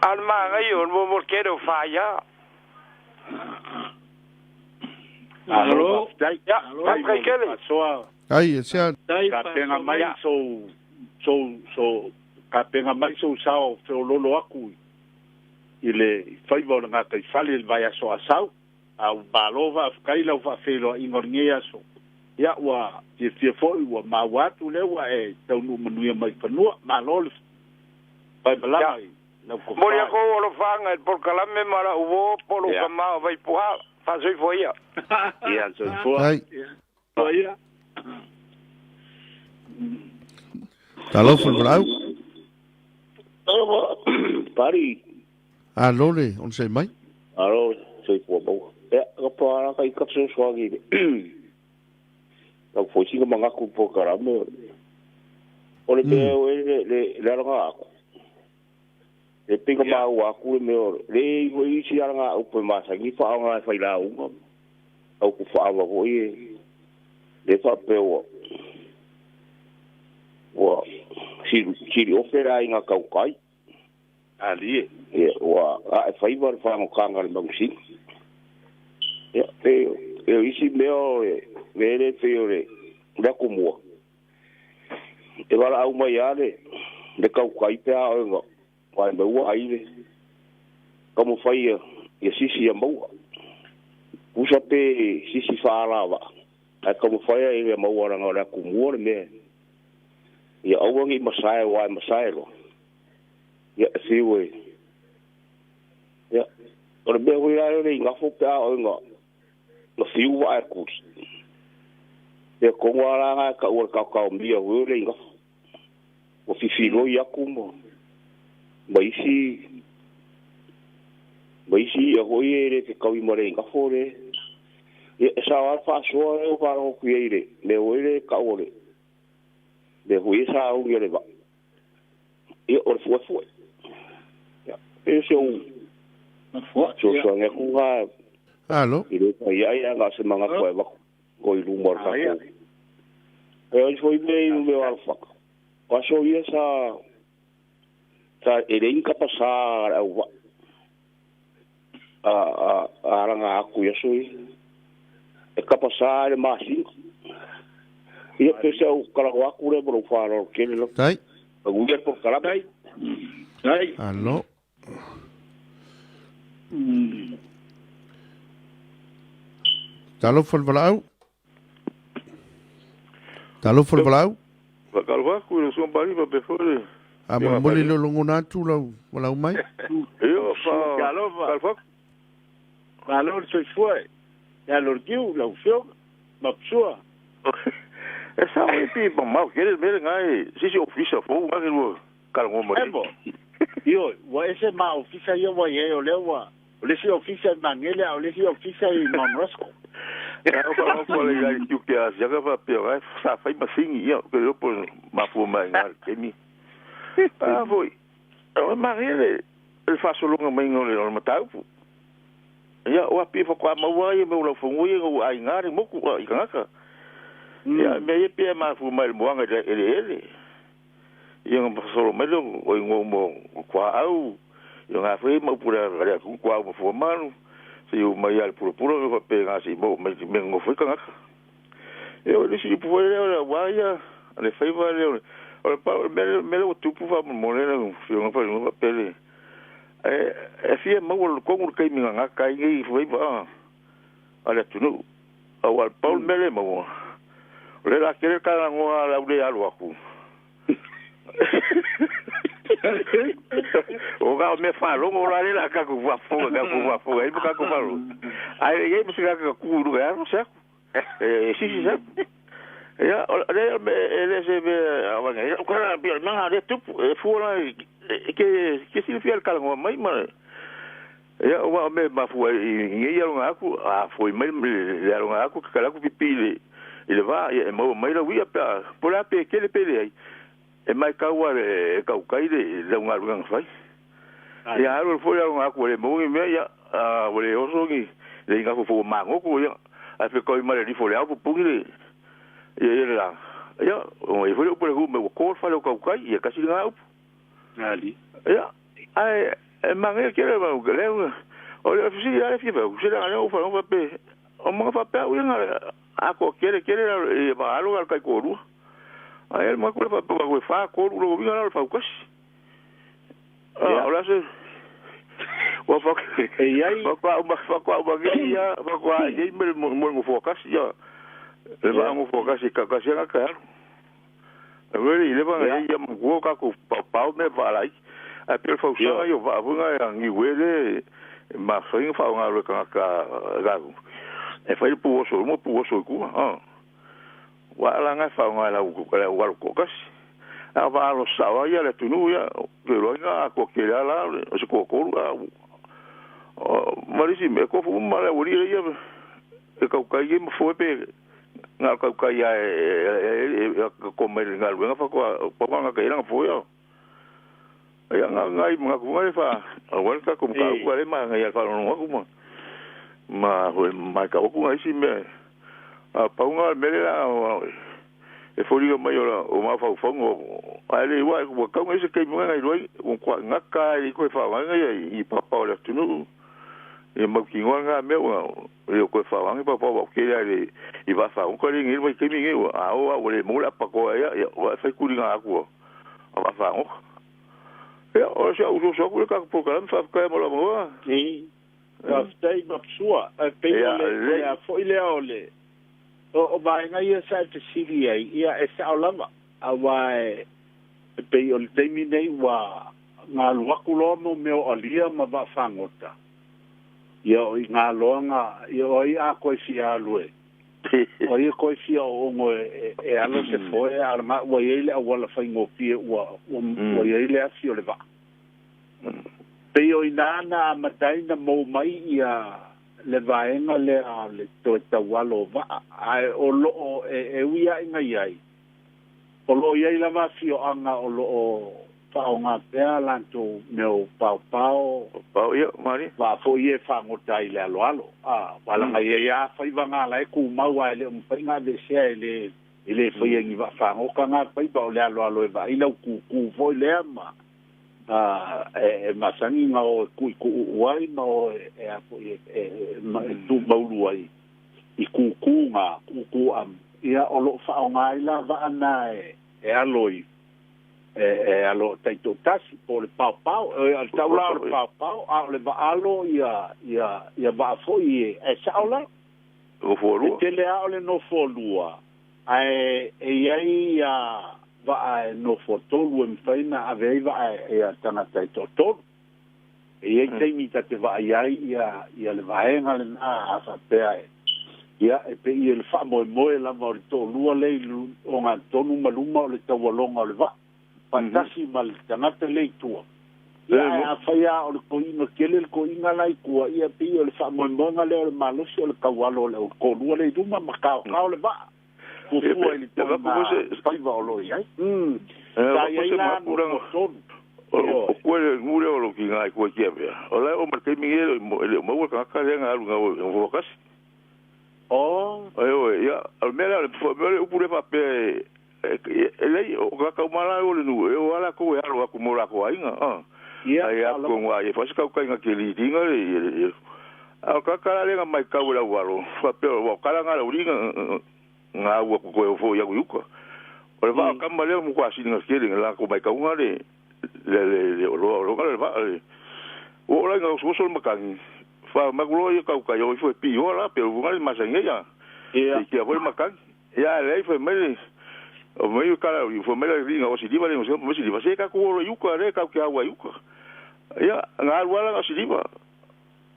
G: alma ngai on mo quero falla
B: Alô,
G: ya kai kele
A: Ai, ese
B: ka penga mai so ka penga mai so sao so lolo aku ile faiva nga kai fale vai aso asau au balova kaila fa felo ingorngia so ya wa te foi wa mawatu le wa e tau nu manuia mai panua malol vai balai na ko
G: moria ko lo fanga por kalame mara uvo polo kama vai puha fa soi foi ya
B: ya so foi
A: Ai,
B: foi
A: talofon blau.
H: Pari.
A: Alô, le, on sei mai.
H: Alo, sei po bo. Ka para kai ka so swagi. Ka foi singa manga ku po karame. Ole le nga aku. E pinga ma wa ku me le i si nga u po ma sa gi fa nga fa ila u. Au ku fa wa ko ye. Le fa pe wo. Wa si ofera inga kaukai.
B: ali
H: wa a faiva fa mo kanga le magusi ya e isi leo vele fiore da kumua e wala au mai ale de kaukai pe a ngo wa me wa ai como fai e sisi ya mo usa pe sisi fa lava a como fai e mo wa nga kumua me ya au ngi masai wa masai lo ya siwe ya ora be wi la ri nga fu pa o nga no fiu wa ku e ko wala ha ka o ka mbia wi ri nga o fi fi lo ya ku mo mai si e ho ye te ka wi mo re nga fo re e sa wa fa so o va o ku ye le o re ka o re de hui sa o ye le ba e o fu ese un so nge kuha
A: Alô?
H: ile ya nga se manga ko ba ko ilu mor ka ko e foi bem o alfa ko so ia sa ele incapazar a ranga aku ya so e capazar mais e pese o kala aku le bro faro que le
A: Tai?
H: o guia por kala
C: ai
A: Alô? Talofon blau? Talofon blau?
G: Kalwa ku no son bari pa before.
A: A moli lo longo natu lau mai?
G: Yo fa
B: kalwa valor so foi ya lorgiu la ufio mapsua
G: esa we pi bon ma queres ver ngai si office fo ma que lo kalwa mo.
B: yo wa ese ma office yo wa ye o lewa le si office mangele o le si office monrosco
G: Ya ko ko le ga tu que as ya va pe vai sa fai ma singi yo que yo por ma fu ma ngal que ni ah foi o ma ele el fa solo ngo mai ngole no matau ya o api fa kwa ma wa ye me lo fu ye ngo ai ngari mo ku i ngaka ya me ye pe ma fu ma mo nga ele ye ngo solo me lo o ngo mo kwa au yo nga foi mo pura ga ku kwa mo fu manu se o mai al puro fa pe nga si mo me ngo foi ngaka eu disse por ele wa ya le fai va le o pa me lo tu pu fa mo le no yo fa no pele e fie mo ko ngur kai mi nga kai ngi foi ba ala tu no o al paul mele mo le la kere ka ngo ala ule alu aku o ga me fa lo mo la la ka ku va fo e ka ku fa lo ai ye mo se ka ku ru ga no se si ya ele se ve avanga o cara bi na de tu fu la
D: ke si fiel kala ngo mai ma ya wa me ma fu ngi ya nga ku a foi mai ya nga ku kala ku pipi ile va e mo mai la wi pa pola pe ke le pele e mai ka wa ka kai de nga lu nga fai ya ro foi ya nga ku le mo me ya a o le oso ngi le nga fu ma ngo ku ya a fe ko mai le fo le a pu le ye la ya o e foi po le ku me ko fa le ka kai ya ka si nga ali ya ai mangé kere ba gele o le fisi ya fi ba se la o fa o pe o mo fa pe o nga a ko kere e ba alo al kai ko ru ai mo ko fa ba ko fa ko ru lo vinga al fa ko la se o fa e ai fa ko ba ge ya ba ko ai mo fo ka ya le ba mo fo ka si ka si ka ka le ba ya mo ko ka ko pa me va lai a per fa usa yo va bunga ya ngi wele ma foi fa nga lo ka ga e fa pu so mo pu so ku wa la nga fa nga la ku ka wa ko kas a va lo sa wa ya le tunu ya pero nga ko ke la so ko ko marisi me ko fu ma la wori ya e ka ka ye mo fo pe nga ka ya ko me nga lo nga fa ko nga ka ira nga fo ya ya ngai mga ku fa awal ka kum ka ku le ma ngai fa no ku ma ma ka ku ngai si me a pa nga me la e fori ga mai o ma fa fongo ale wa ku ka ngai se ke mo ngai roi ku nga ka i ko fa ngai i pa pa le tunu e ma ki nga me o e ko fa ngai pa pa ke ale i va fa ko ri ngai mai ke mi ngai a o le mo la pa ko ya wa fa ku ri nga ku va fa o ja, o sea, uso so ku ka po ka fa ka mo la mo.
B: Ni. Ka stai ma sua, pe le a fo ile ole. O ba nga ia sa te sigi ai, ia e sa lama. A vai pe o te mi nei wa nga luakulo mo me o alia ma va fangota. Ia o nga longa, ia o ia ko si alue. O ia ko si o ngo e alo se foi arma o ile a wala fa ngo pie o ile a si o le va. Pe o inana mataina mo mai ia le vaenga le to tawalo va ai o lo e uia inga iai. O lo iai la va si o anga o lo pa nga pea lanto meu pau ia mari va fo ie fa ngota ile alo wala nga ia fa iva nga la ku mau ai le mpinga de se ile fo ie ngi va fa ngo ka nga pa iba le alo va ina ku fo le ma masangi nga o ku wai no e a fo e tu maulu ai I ku nga ku am ia o lo fa nga ila va ana e aloi alo taito tasi po le pau al taula le pau a le baalo ia va foi e saula
D: o folu
B: te le a le no folua ai ia va no fotolu en faina aveva ia tana taito to ia te mita te va ia le vaenga le na fa pe ia e pe ia le fa mo la mo to lua le o nga tonu maluma le tawalonga le va fantasi mal tangata le tua ia faia o le koina kele le koina lai kua ia pe o le whamonga le malosi o le kawalo le o korua le duma makao le va kufua ili tona paiva o lo iai ta ia ila no tonu
D: o kue ngure o lo ki ngai kua kia pia o lai o markei mingere mo ua kaka renga alu ngau o wakasi ia al mera le upure pa pe ele o ka mala o le nu e wala ko e alo ku mora ko ainga ai a ko wa e fa ska ka nga ke li dinga le a ka ka le nga mai ka wala walo fa pe o ka nga le ringa nga wa ko e fo ya ku o le va ka male mo kwa singa ke le la ko mai ka nga le lo ka le va o la nga so so makangi fa magulo e ka yo fo pi o la pe o nga le masanga ya e ke vo makangi ya le fo me o mai kala i fo mela ringa o si diva le mo si diva se ka ko ro yuka re ka ka wa yuka ya nga wala si diva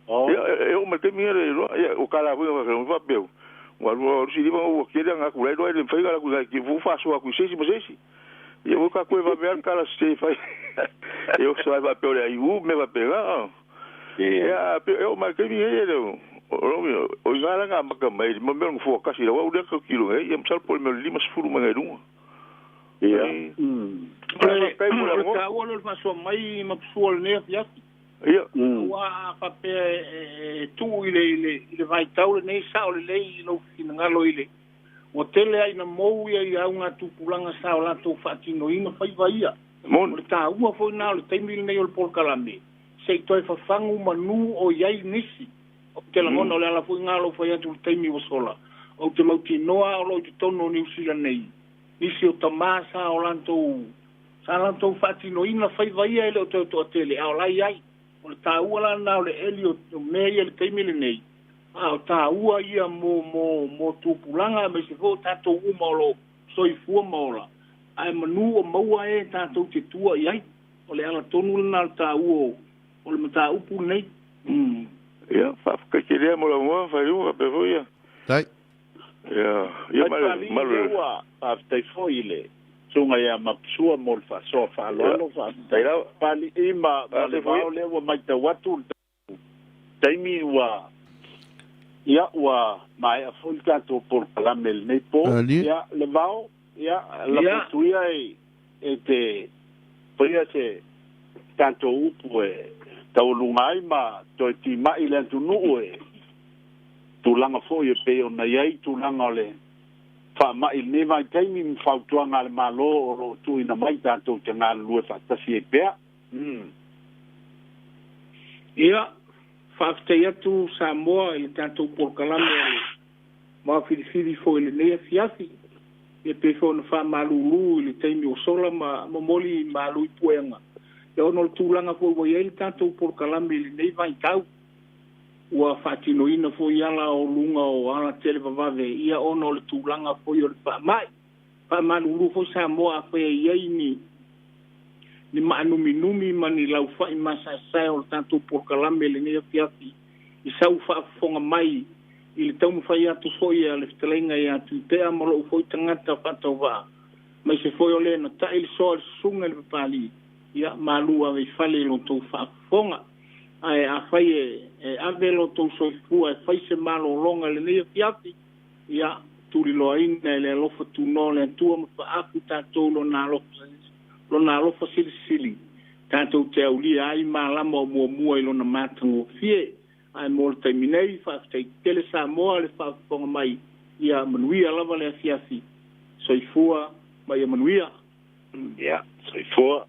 D: ya o me te mire ya o kala vo va peu wa ro si diva o ke nga ku le do le fai ga ku ki fu fa so ku se si mo se si Eu ka koe va ver kala se fai. Eu só vai pe ai u me va pegar. Ya, eu ma ke mi ele. O ngala nga maka mai, mo me fo kasi la wa ka kilo e, em sal por me lima sfuru ma ngai
C: ia kai mo la ka wa lo fa so mai ma suol ne ya
D: ia
C: wa pa pe tu ile vai tau ne sa o le no ngalo ile o tele ai na mo ia nga tu pulanga sa o la tu fa tino ina fai vaia mo ta ua fo na le taimi ne o por kalame se toi fa fangu manu o yai nisi o te la ngona o le ala fu ngalo fa ya tu taimi o sola o te mauti noa o lo te tono ni usila nei nisi o tamasa o lanto fati no ina fai vai ele o te tele a lai ai o ta ua la na o le eli o me ele taimi le nei a ta ua ia mo tu pulanga me se fo tato uma o lo soifua maola ai manu o maua e tato te tua iai o le ala tonu na ta ua o le mata upu nei
D: ia fa ka kire mo la mo fa yu pe voia
A: dai
D: ia
B: ma after foi ile sunga ya mapsua mo fa so fa lo fa
D: dai la
B: pali ima le va le wa mai te watu taimi wa ia wa mai a full tanto por la mel nei po ia le vao ia la putuia e te poia se tanto upu e tau lungai ma toi ti mai le tu nu e tu langa fo e pe o na yai tu langa le fa mai ne vai taimi mi fa tu anga le malo o tu ina mai tanto te nga lu fa ta si e pe
C: ia fa te tu Samoa il tanto por kalame ma fili fo le ne fiafi e pe fo na fa malulu le taimi o sola ma moli malu puenga e ono tūlanga fo o iei tanto por kalame le nei vai tau ua whatino ina fo iala o lunga o ala tele vavave ia ono le tūlanga fo i o le pa malulu fo Samoa fo iei ni maanumi ma ni lau fai masasai o le tanto por kalame le nei fiafi i sau whaafonga mai i le tau mwhai atu fo i a le fitalenga i atu te amalo fo i tangata whatau wā mai se fo i o le na ta ili soa le sunga le papali ia malua ve fale lo to fa fonga ai a fai e ave lo to so fu e fai se malo longa le ne fiati ia tu lo in le lo fa tu no le tu ma fa aku ta to lo na lo fa sili tanto te uli ai mala mo lo na matango fie ai mo te minei fa te tele Samoa le fa fonga mai ia manuia lava le fiati so ifua mai manuia
B: ia so ifua